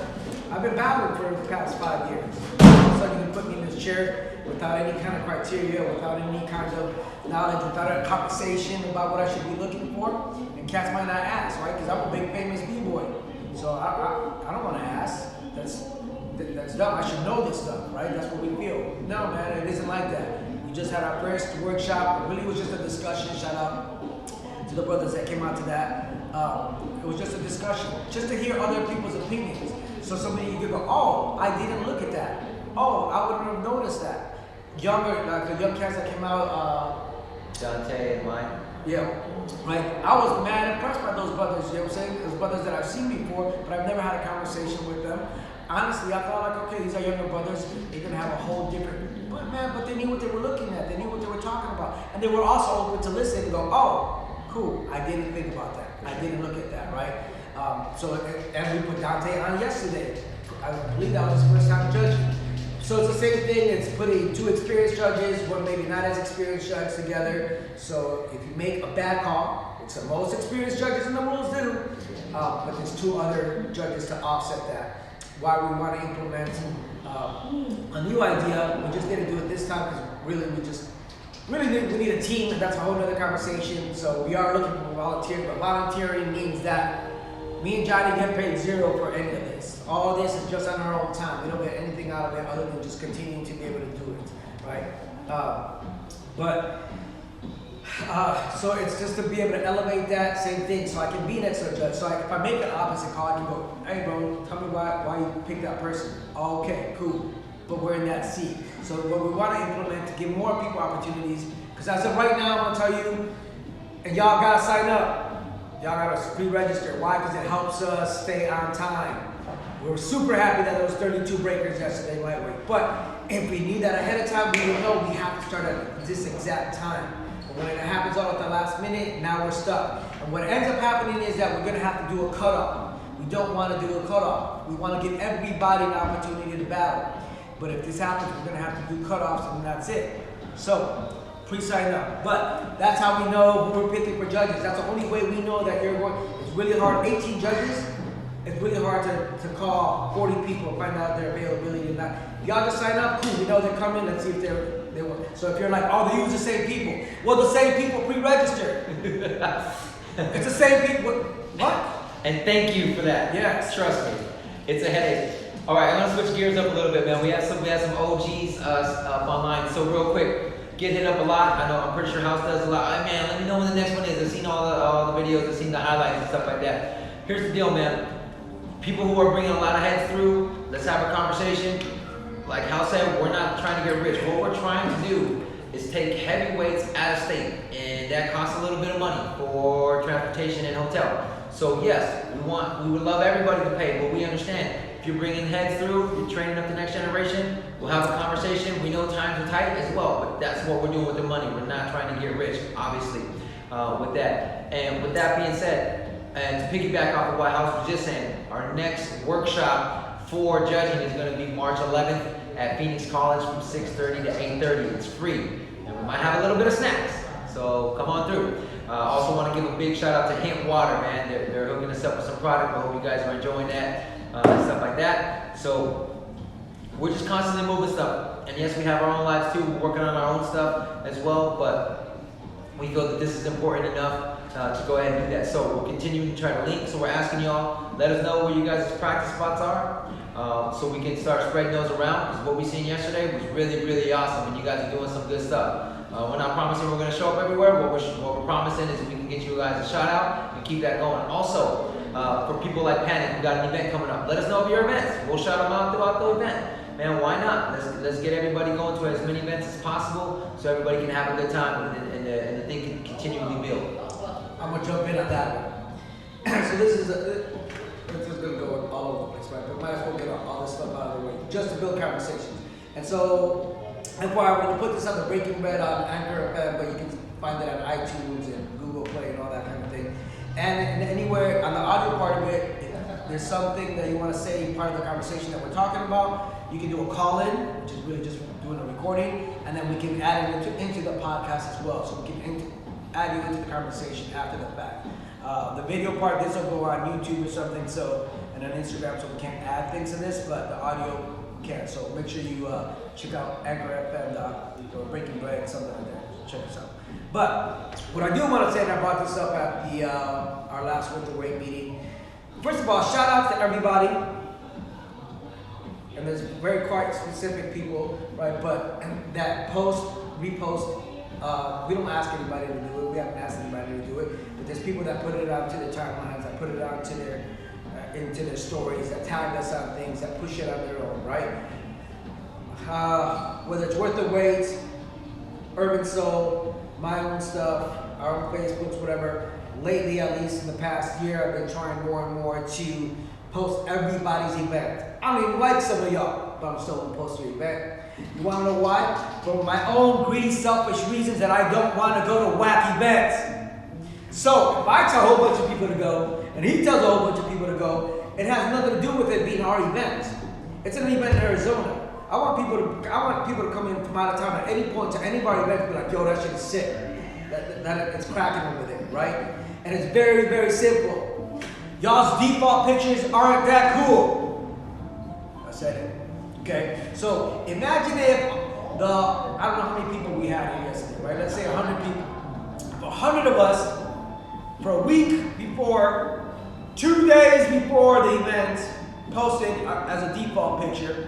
Speaker 2: I've been battling for the past 5 years. All of a sudden you can put me in this chair without any kind of criteria, without any kind of knowledge, without a conversation about what I should be looking for, and cats might not ask, right? Because I'm a big famous B-boy. So I don't want to ask. That's dumb. I should know this stuff, right? That's what we feel. No, man, it isn't like that. We just had our first workshop. It really was just a discussion. Shout out to the brothers that came out to that. It was just a discussion, just to hear other people's opinions. So somebody could go, oh, I didn't look at that. Oh, I wouldn't have noticed that. Younger, like the young cats that came out,
Speaker 3: Dante and mine.
Speaker 2: yeah, right. I was mad impressed by those brothers, you know what I'm saying? Those brothers that I've seen before, but I've never had a conversation with them. Honestly, I thought like, okay, these are younger brothers, they're gonna have a whole different, but they knew what they were looking at, they knew what they were talking about. And they were also open to listen and go, oh, cool, I didn't think about that. I didn't look at that, right? And we put Dante on yesterday. I believe that was his first time judging. So it's the same thing, it's putting 2 experienced judges, one maybe not as experienced judge together. So if you make a bad call, which the most experienced judges in the rules do, but there's 2 other judges to offset that. Why we want to implement a new idea, we just didn't do it this time because really we need a team, and that's a whole other conversation. So we are looking for volunteers, but volunteering means that me and Johnny get paid 0 for any of this. All this is just on our own time. We don't get anything out of it other than just continuing to be able to do it, right? So it's just to be able to elevate that same thing, so I can be next to a judge. So if I make an opposite call, I can go, hey bro, tell me why you picked that person. Oh, okay, cool, but we're in that seat. So what we want to implement to give more people opportunities, because as of right now, I'm gonna tell you, and y'all gotta sign up. Y'all gotta pre-register. Why? Because it helps us stay on time. We were super happy that there was 32 breakers yesterday lightweight. But if we need that ahead of time, we will know we have to start at this exact time. But when it happens all at the last minute, now we're stuck. And what ends up happening is that we're gonna have to do a cutoff. We don't want to do a cutoff. We want to give everybody an opportunity to battle. But if this happens, we're gonna have to do cutoffs, and that's it. So pre-sign up. But that's how we know who we're picking for judges. That's the only way we know that you're going. It's really hard. 18 judges. It's really hard to call 40 people and find out their availability or not. Y'all just sign up. Cool. We know they're coming. Let's see if they want. So if you're like, oh, they use the same people. Well, the same people pre-register. It's the same people. What?
Speaker 3: And thank you for that.
Speaker 2: Yes.
Speaker 3: Trust me, it's a headache. All right, I'm gonna switch gears up a little bit, man. We have some OGs up online. So real quick, get hit up a lot. I know I'm pretty sure House does a lot. Hey, man, let me know when the next one is. I've seen all the videos. I've seen the highlights and stuff like that. Here's the deal, man. People who are bringing a lot of heads through, let's have a conversation. Like House said, we're not trying to get rich. What we're trying to do is take heavyweights out of state, and that costs a little bit of money for transportation and hotel. So yes, we would love everybody to pay, but we understand if you're bringing heads through, you're training up the next generation. We'll have a conversation. We know times are tight as well, but that's what we're doing with the money. We're not trying to get rich, obviously, with that. And with that being said, and to piggyback off of what House was just saying, our next workshop for judging is going to be March 11th at Phoenix College from 6:30 to 8:30. It's free, and we might have a little bit of snacks, so come on through. Also want to give a big shout out to Hint Water, man. They're hooking us up with some product. I hope you guys are enjoying that, stuff like that. So we're just constantly moving stuff, and yes, we have our own lives too. We're working on our own stuff as well, but we feel that this is important enough to go ahead and do that. So we'll continue to try to link. So we're asking y'all, let us know where you guys' practice spots are, so we can start spreading those around. Because what we seen yesterday was really, really awesome, and you guys are doing some good stuff. We're not promising we're going to show up everywhere, but what we're promising is we can get you guys a shout out and keep that going. Also, for people like Panic, we got an event coming up. Let us know of your events. We'll shout them out throughout the event. Man, why not? Let's get everybody going to as many events as possible, so everybody can have a good time and the thing can continually build.
Speaker 2: I'm gonna jump in on that one. So this is gonna go all over the place, right? But might as well get all this stuff out of the way, just to build conversations. And so, that's why I'm gonna put this on the Breaking Bread on Anchor FM, but you can find it on iTunes and Google Play and all that kind of thing. And anywhere on the audio part of it, there's something that you want to say, part of the conversation that we're talking about, you can do a call-in, which is really just doing a recording, and then we can add it into the podcast as well. So we can add you into the conversation after the fact. The video part, this will go on YouTube or something, so, and on Instagram, so we can't add things to this, but the audio can. So make sure you check out Anchor FM or Breaking Bread, something like that. Check us out. But what I do want to say, and I brought this up at the our last winter weight meeting. First of all, shout out to everybody. And there's very quite specific people, right? But that post, repost, we don't ask anybody to do it. We haven't asked anybody to do it. But there's people that put it out to their timelines, that put it out to their into their stories, that tag us on things, that push it on their own, right? Whether it's Worth the Wait, Urban Soul, my own stuff, our own Facebooks, whatever. Lately, at least in the past year, I've been trying more and more to post everybody's event. I don't even like some of y'all, but I'm still gonna post your event. You wanna know why? For my own greedy, selfish reasons that I don't wanna go to whack events. So, if I tell a whole bunch of people to go, and he tells a whole bunch of people to go, it has nothing to do with it being our event. It's an event in Arizona. I want people to come in from out of town at any point to any of our events and be like, yo, that shit is sick. That it's cracking over there, right? And it's very, very simple. Y'all's default pictures aren't that cool. I said it. Okay? So imagine if I don't know how many people we had here yesterday, right? Let's say 100 people. If 100 of us, for a week before, 2 days before the event, posted as a default picture,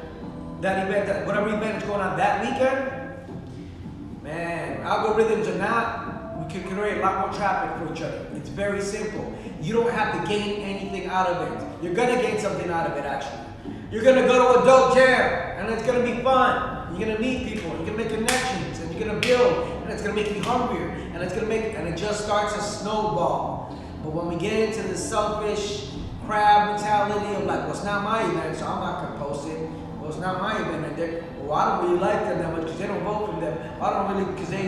Speaker 2: that event, whatever event is going on that weekend, man, algorithms or not, we can create a lot more traffic for each other. It's very simple. You don't have to gain anything out of it. You're gonna gain something out of it, actually. You're gonna go to a dope jam, and it's gonna be fun. You're gonna meet people, you're gonna make connections, and you're gonna build, and it's gonna make you hungrier, and it just starts a snowball. But when we get into the selfish crab mentality of like, well, it's not my event, so I'm not gonna post it. Well, it's not my event, and well, I don't really like them that much because they don't vote for them. I don't really, because they,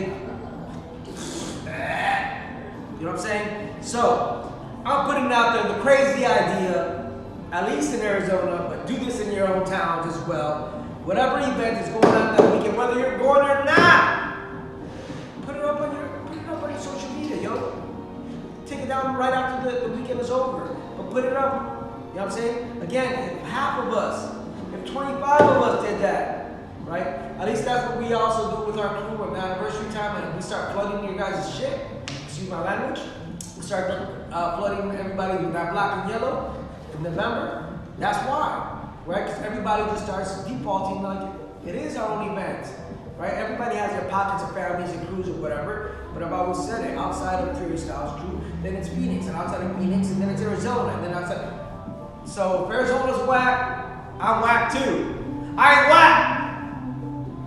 Speaker 2: you know what I'm saying? So, I'm putting out there the crazy idea, at least in Arizona, but do this in your own towns as well. Whatever event is going on that weekend, whether you're going or not, put it up on your social media, yo. Take it down right after the weekend is over, but put it up. You know what I'm saying? Again, if half of us, if 25 of us did that, right? At least that's what we also do with our crew on anniversary time, and we start flooding your guys' shit. Excuse my language. We start flooding everybody with that black and yellow in November. That's why, right? Because everybody just starts defaulting like it is our own event, right? Everybody has their pockets of families and crews or whatever, but I've always said it, outside of Fury Styles crew, then it's Phoenix, and outside of Phoenix, and then it's Arizona, and then outside. So if Arizona's whack, I'm whack too. I ain't whack!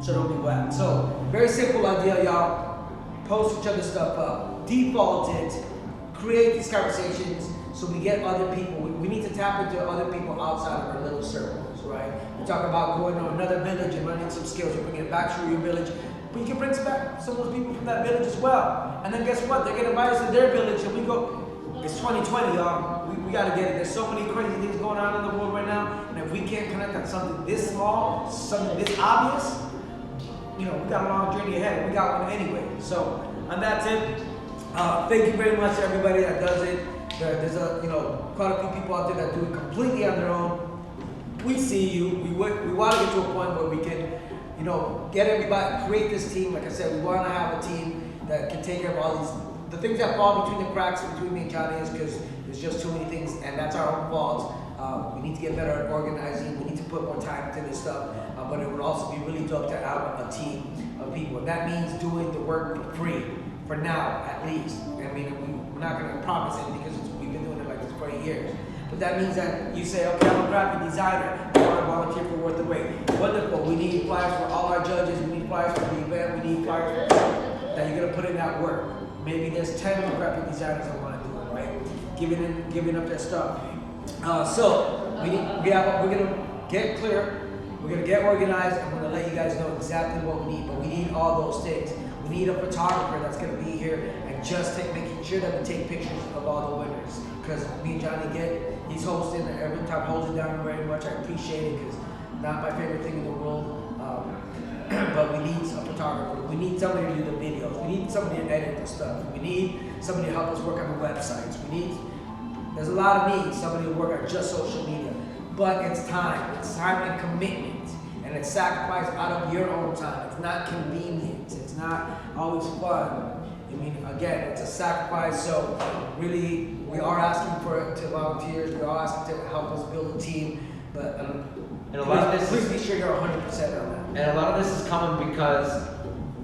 Speaker 2: So don't be whack. So, very simple idea, y'all. Post each other's stuff up. Default it. Create these conversations so we get other people. We need to tap into other people outside of our little circles, right? We talk about going to another village and learning some skills and bringing it back to your village. But you can bring back some of those people from that village as well. And then guess what? They're going to invite us to their village and we go, it's 2020, y'all. We got to get it. There's so many crazy things going on in the world right now. And if we can't connect on something this small, something this obvious, you know, we got a long journey ahead. We got one anyway. So, on that tip, thank you very much to everybody that does it. There's quite a few people out there that do it completely on their own. We see you. We want to get to a point where we can, get everybody, create this team. Like I said, we want to have a team that can take care of all the things that fall between the cracks between me and Johnny is because there's just too many things, and that's our own fault. We need to get better at organizing. We need to put more time into this stuff. But it would also be really dope to have a team of people. And that means doing the work for free, for now at least. I mean, we're not going to promise it because we've been doing it like this for 8 years. But that means that you say, okay, I'm a graphic designer. I want to volunteer for Worth the Wait. Wonderful. We need flyers for all our judges. We need flyers for the event. We need flyers for that you're going to put in that work. Maybe there's 10 graphic designers that want to do it, right? Giving up their stuff. So we're gonna get clear, we're gonna get organized, and we're gonna let you guys know exactly what we need. But we need all those things. We need a photographer that's gonna be here and just making sure that we take pictures of all the winners. Because me and Johnny he's hosting, and every time holds it down very much. I appreciate it because not my favorite thing in the world. But we need a photographer. We need somebody to do the videos. We need somebody to edit the stuff. We need somebody to help us work on the websites. There's a lot of needs. Somebody to work on just social media. But it's time. It's time and commitment. And it's sacrifice out of your own time. It's not convenient. It's not always fun. I mean, again, it's a sacrifice. So really, we are asking to volunteers. We are asking to help us build a team. But
Speaker 3: and a lot of this
Speaker 2: please be sure you're 100% on that.
Speaker 3: And a lot of this is coming because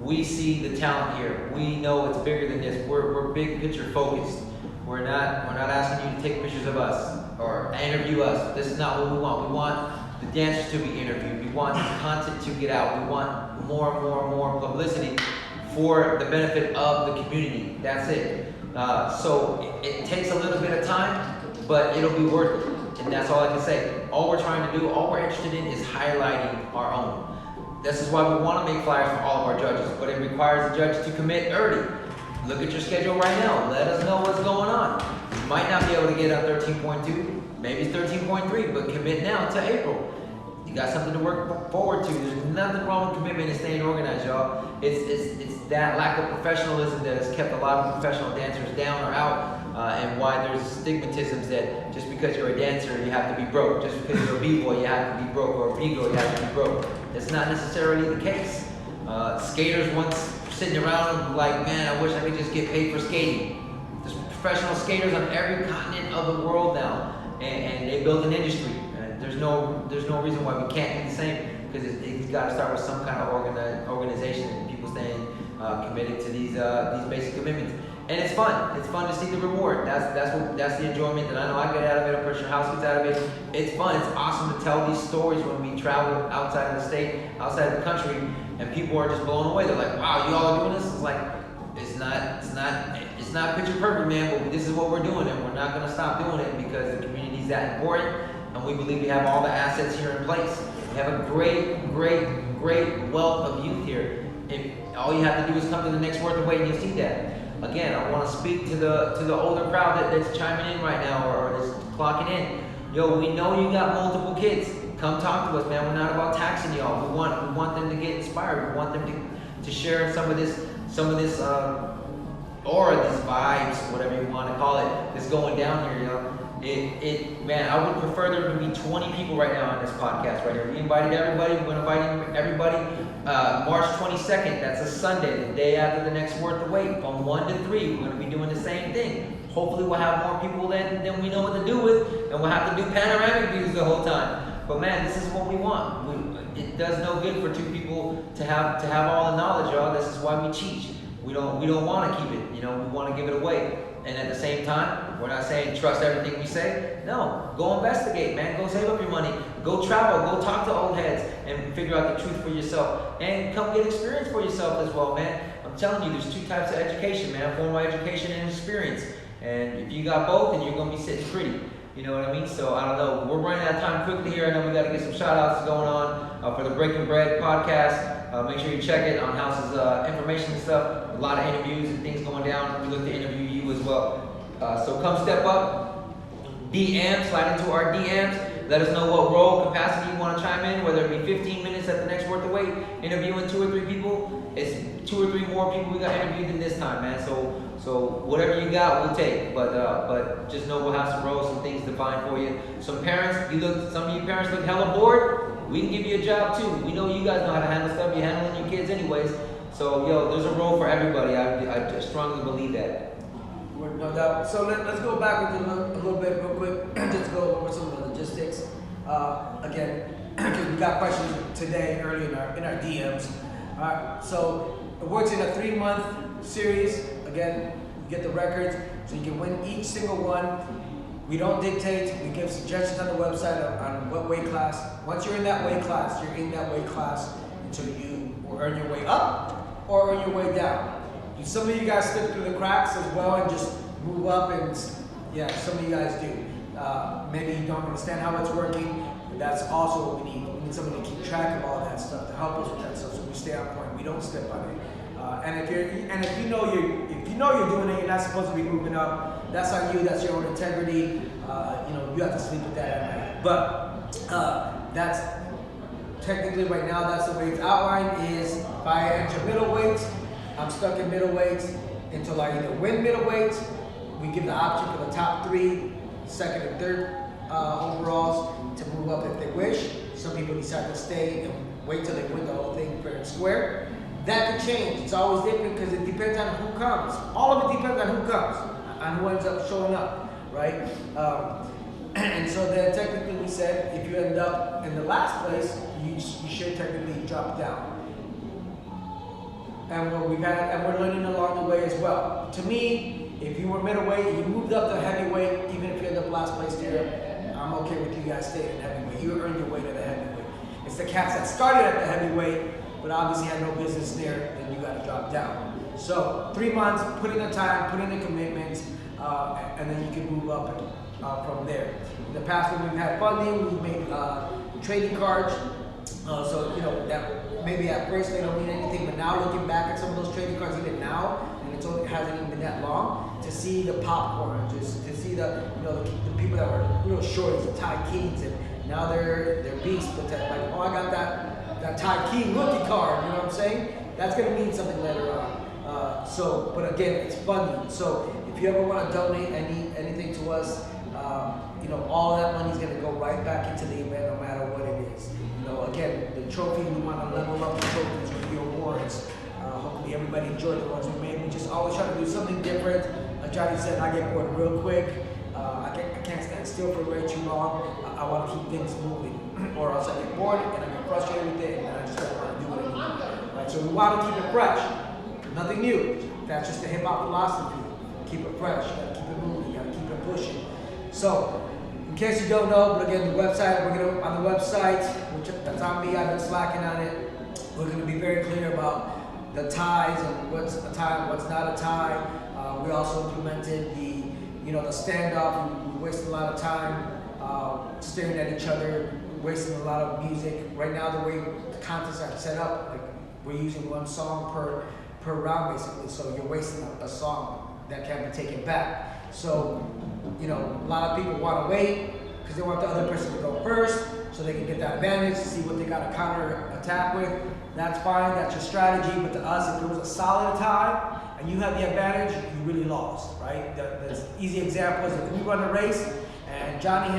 Speaker 3: we see the talent here. We know it's bigger than this. We're big picture focused. We're not asking you to take pictures of us or interview us. This is not what we want. We want the dancers to be interviewed. We want this content to get out. We want more and more and more publicity for the benefit of the community. That's it. So it takes a little bit of time, but it'll be worth it. And that's all I can say. All we're trying to do, all we're interested in is highlighting our own. This is why we want to make flyers for all of our judges, but it requires the judge to commit early. Look at your schedule right now. Let us know what's going on. You might not be able to get on 13.2, maybe it's 13.3, but commit now to April. You got something to work forward to. There's nothing wrong with commitment and staying organized, y'all. It's that lack of professionalism that has kept a lot of professional dancers down or out, and why there's stigmatisms that just because you're a dancer, you have to be broke. Just because you're a B-boy, you have to be broke, or a B-girl, you have to be broke. That's not necessarily the case. Skaters once sitting around like, man, I wish I could just get paid for skating. There's professional skaters on every continent of the world now, and they build an industry. And there's no reason why we can't do the same, because it's got to start with some kind of organization and people staying committed to these basic commitments. And it's fun. It's fun to see the reward. That's the enjoyment that I know I get out of it. I'm pretty sure House gets out of it. It's fun. It's awesome to tell these stories when we travel outside of the state, outside of the country, and people are just blown away. They're like, "Wow, you all are doing this?" It's like, it's not picture perfect, man. But this is what we're doing, and we're not going to stop doing it because the community is that important, and we believe we have all the assets here in place. We have a great wealth of youth here. If all you have to do is come to the next Worth of Wait, and you see that. Again, I want to speak to the older crowd that's chiming in right now or that's clocking in. Yo, we know you got multiple kids. Come talk to us, man. We're not about taxing y'all. We want them to get inspired. We want them to share some of this aura, these vibes, whatever you want to call it, that's going down here, yo. Man, I would prefer there to be 20 people right now on this podcast right here. We invited everybody. We're going to invite everybody. March 22nd, that's a Sunday, the day after the next Worth the Wait, from 1 to 3. We're going to be doing the same thing. Hopefully we'll have more people than we know what to do with, and we'll have to do panoramic views the whole time. But man, this is what we want. It does no good for two people to have all the knowledge, y'all. This is why we teach. We don't want to keep it. We want to give it away. And at the same time, we're not saying trust everything we say. No, go investigate, man. Go save up your money. Go travel. Go talk to old heads and figure out the truth for yourself. And come get experience for yourself as well, man. I'm telling you, there's two types of education, man. Formal education and experience. And if you got both, then you're going to be sitting pretty. You know what I mean? So I don't know. We're running out of time quickly here. I know we got to get some shout outs going on for the Breaking Bread podcast. Make sure you check it on House's information and stuff. A lot of interviews and things going down. We look to interview you as well. So come step up. DM, slide into our DMs. Let us know what role, capacity you want to chime in, whether it be 15 minutes at the next Worth of Wait, interviewing 2 or 3 people. It's 2 or 3 more people we got interviewed than this time, man. So whatever you got, we'll take. But just know we'll have some roles, some things defined for you. Some parents, some of you parents look hella bored. We can give you a job too. We know you guys know how to handle stuff. You're handling your kids anyways. So yo, there's a role for everybody. I strongly believe that.
Speaker 2: No doubt. So let's go back a little bit real quick. Just go over some of the logistics. Again, because we got questions today early in our DMs. So it works in a 3-month series. Again, you get the records, so you can win each single one. We don't dictate. We give suggestions on the website on what weight class. Once you're in that weight class, you're in that weight class until you will earn your way up or earn your way down. Some of you guys slip through the cracks as well and just move up, and yeah, some of you guys do. Maybe you don't understand how it's working, but that's also what we need. We need somebody to keep track of all that stuff, to help us with that stuff, so we stay on point. We don't step on it. And if you know you're doing it, you're not supposed to be moving up. That's on you. That's your own integrity. You have to sleep with that at night. But that's technically right now. That's the way it's outlined. Is if I enter middleweight, I'm stuck in middleweight until I either win middleweight. We give the option for the top 3, second and third overalls to move up if they wish. Some people decide to stay and wait till they win the whole thing fair and square. That could change. It's always different because it depends on who comes. All of it depends on who comes, on who ends up showing up, right? And so then technically we said if you end up in the last place, you should technically drop down. And we're learning along the way as well. To me, if you were middleweight, you moved up to heavyweight, even if you end up last place there, I'm okay with you guys staying in heavyweight. You earned your way to the heavyweight. It's the cats that started at the heavyweight, but obviously had no business there, then you got to drop down. So 3 months, put in the time, put in the commitment, and then you can move up from there. In the past, when we've had funding, we've made trading cards. So that maybe at first they don't mean anything, but now looking back at some of those trading cards, even now, and it hasn't even been that long, to see the popcorn, just to see the people that were real shorties, the Thai Kings, and now they're beasts. But like, oh, I got that Thai King rookie card. You know what I'm saying? That's gonna mean something later on. But again, it's funding. So if you ever want to donate anything to us, all that money is gonna go right back into the event, no matter what it is. Again, the trophy, we want to level up the trophies with the awards. Hopefully everybody enjoyed the ones we made. We just always try to do something different. Like Johnny said, I get bored real quick. I can't stand still for way too long. I want to keep things moving, or else I get bored and I get frustrated with it, and then I just don't want to do it anymore. Right? So we want to keep it fresh. Nothing new. That's just the hip hop philosophy. Keep it fresh. You gotta keep it moving. You gotta keep it pushing. So, in case you don't know, but again, the website, on the website, which that's on me, I've been slacking on it. We're going to be very clear about the ties and what's a tie and what's not a tie. We also implemented the standoff. We wasted a lot of time staring at each other, wasting a lot of music. Right now, the way the contests are set up, like we're using one song per round basically, so you're wasting a song that can't be taken back. So, a lot of people want to wait because they want the other person to go first so they can get that advantage, see what they got to counter attack with. That's fine, that's your strategy. But to us, if it was a solid tie and you had the advantage, you really lost, right? The easy example is if we run a race and Johnny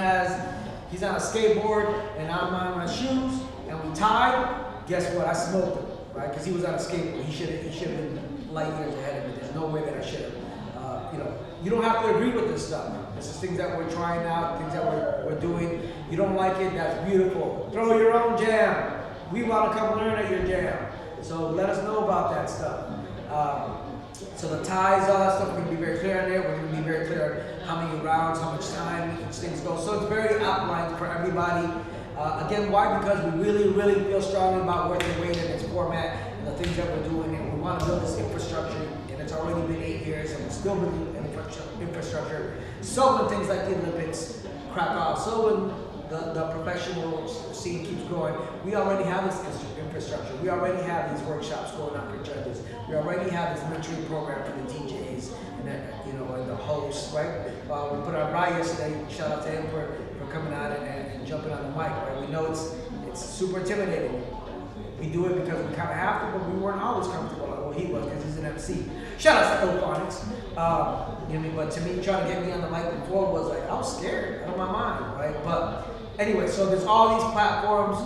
Speaker 2: he's on a skateboard and I'm on my shoes and we tied, guess what? I smoked him, right? Because he was on a skateboard. He should have been light years ahead of me. There's no way that I should have. You don't have to agree with this stuff. This is things that we're trying out, things that we're doing. You don't like it, that's beautiful. Throw your own jam. We want to come learn at your jam. So let us know about that stuff. So the ties, all that stuff, we're going to be very clear on there. We're going to be very clear on how many rounds, how much time each things go. So it's very outlined for everybody. Again, why? Because we really, really feel strongly about where the weight in its format and the things that we're doing, and we want to build this infrastructure. And it's already been 8 years, and we're still building infrastructure. So when things like the Olympics crack off, so when the professional scene keeps growing, we already have this infrastructure. We already have these workshops going on for judges. We already have this mentoring program for the DJs and the hosts, right? We put on Rye yesterday. Shout out to him for coming out and jumping on the mic. Right? We know it's super intimidating. We do it because we kind of have to, but we weren't always comfortable. Well, he was because he's an MC. Shout out to Phonics. But to me, trying to get me on the mic before was like, I was scared out of my mind, right? But anyway, so there's all these platforms.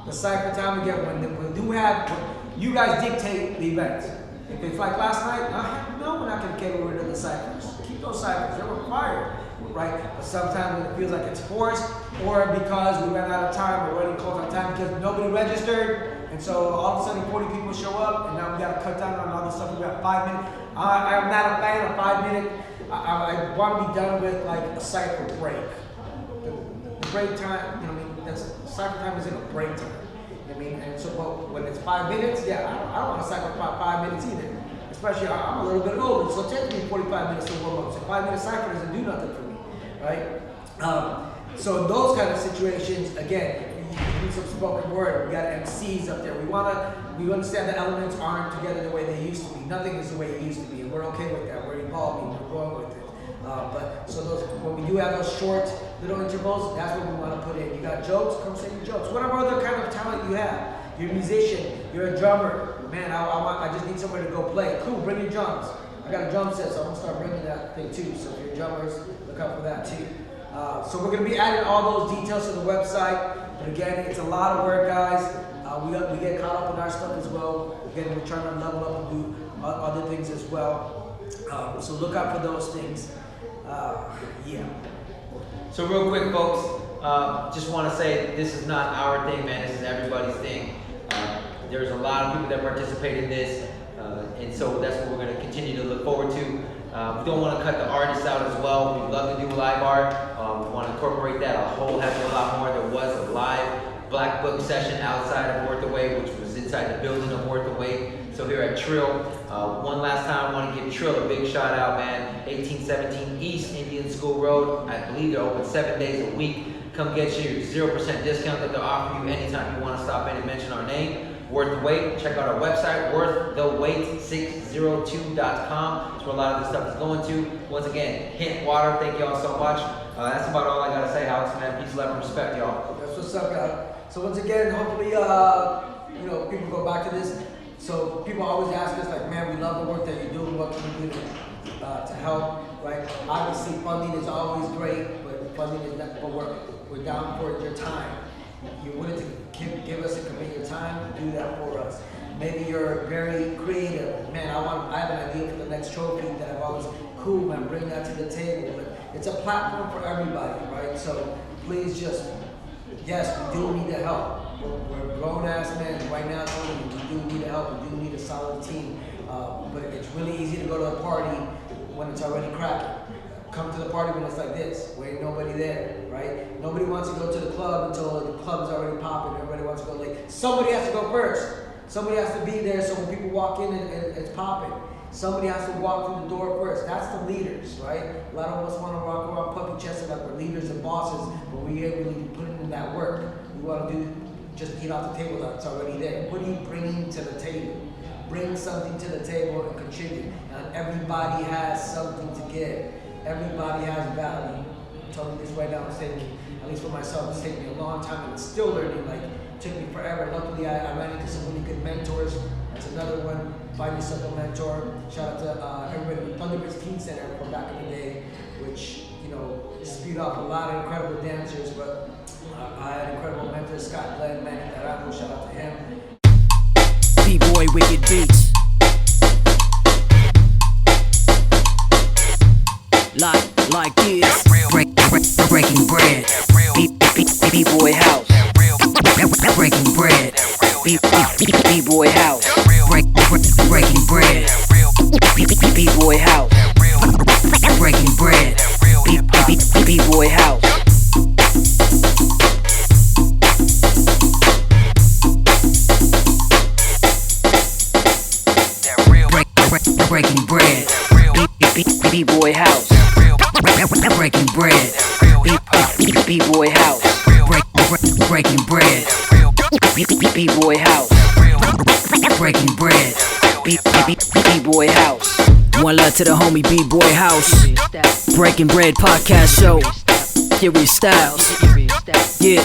Speaker 2: The cypher time again, when we do have, you guys dictate the event. If it's like last night, no, we're not going to get rid of the ciphers. Keep those ciphers, they're required, right? But sometimes it feels like it's forced, or because we ran out of time, we're running close on time because nobody registered. And so all of a sudden 40 people show up, and now we got to cut down on all this stuff. We got 5 minutes. I'm not a fan of 5 minute. I want to be done with like a cycle break. The break time, cycle time isn't a break time. And so when it's 5 minutes, I don't want to cycle for 5 minutes either. Especially I'm a little bit older, so it takes me 45 minutes to warm up. So 5 minute cycle doesn't do nothing for me, right? So in those kind of situations, again, do some spoken word. We got MCs up there. We understand the elements aren't together the way they used to be. Nothing is the way it used to be, and we're okay with that. We're evolving. We're going with it. But so when we do have those short little intervals, that's what we want to put in. You got jokes, come say your jokes. Whatever other kind of talent you have. You're a musician. You're a drummer. Man, I just need somebody to go play. Cool, bring your drums. I got a drum set, so I'm gonna start bringing that thing too. So if you're drummers, look out for that too. So we're gonna be adding all those details to the website. But again, it's a lot of work, guys. We get caught up in our stuff as well. Again, we're trying to level up and do other things as well. So look out for those things. Yeah.
Speaker 3: So real quick, folks, just want to say this is not our thing, man. This is everybody's thing. There's a lot of people that participate in this, and so that's what we're going to continue to look forward to. We don't want to cut the artists out as well. We love to do live art. We want to incorporate that a whole heck of a lot more. There was a live Black Book session outside of Worth the Wait, which was inside the building of Worth the Wait. So here at Trill, one last time I want to give Trill a big shout out, man. 1817 East Indian School Road. I believe they're open 7 days a week. Come get your 0% discount that they'll offer you anytime you want to stop in and mention our name. Worth the Wait. Check out our website, worththewait602.com. That's where a lot of this stuff is going to. Once again, Hint Water, thank y'all so much. That's about all I got to say, Alex, man. Peace, love, and respect, y'all.
Speaker 2: That's what's up, guys. So once again, hopefully, people go back to this. So people always ask us, like, man, we love the work that you're doing. What can we do to help? Right? Obviously, funding is always great, but funding is not. But we're down for your time. You're willing to give us and commit your time, do that for us. Maybe you're very creative. Man, I have an idea for the next trophy that I've always, cool, man, bring that to the table. But it's a platform for everybody, right? So please just, yes, we do need the help. We're grown-ass men right now, we do need the help, we do need a solid team. But it's really easy to go to a party when it's already cracking. Come to the party when it's like this, where ain't nobody there, right? Nobody wants to go to the club until the club is already popping. Everybody wants to go late. Somebody has to go first. Somebody has to be there so when people walk in, it's popping. Somebody has to walk through the door first. That's the leaders, right? A lot of us want to walk around puppy chested like we're leaders and bosses, but we ain't really putting in that work. We want to just eat off the table that's already there. What are you bringing to the table? Bring something to the table and contribute. And everybody has something to give. Everybody has value. I'm telling you this right now, it's taking me, at least for myself, it's taken me a long time and it's still learning. Like, it took me forever. Luckily, I ran into some really good mentors. That's another one. Find yourself a mentor. Shout out to everybody at the Thunderbirds Teen Center from back in the day, which, spewed off a lot of incredible dancers, but I had incredible mentors, Scott Glenn, Manny Tarano, shout out to him.
Speaker 1: B-Boy Wicked Beats. Like this. Breaking bread. B-Bboy House. Breaking bread. B-Bboy House. Breaking bread. B-Bboy House. Breaking bread. B-Bboy House. Breaking bread. B-Bboy House. Breaking bread. B-Bboy House. Breaking bread. B-Bboy House. Breaking bread. B-Bboy House. One love to the homie Bboy House. Breaking Bread podcast show. Curious Styles. Yeah.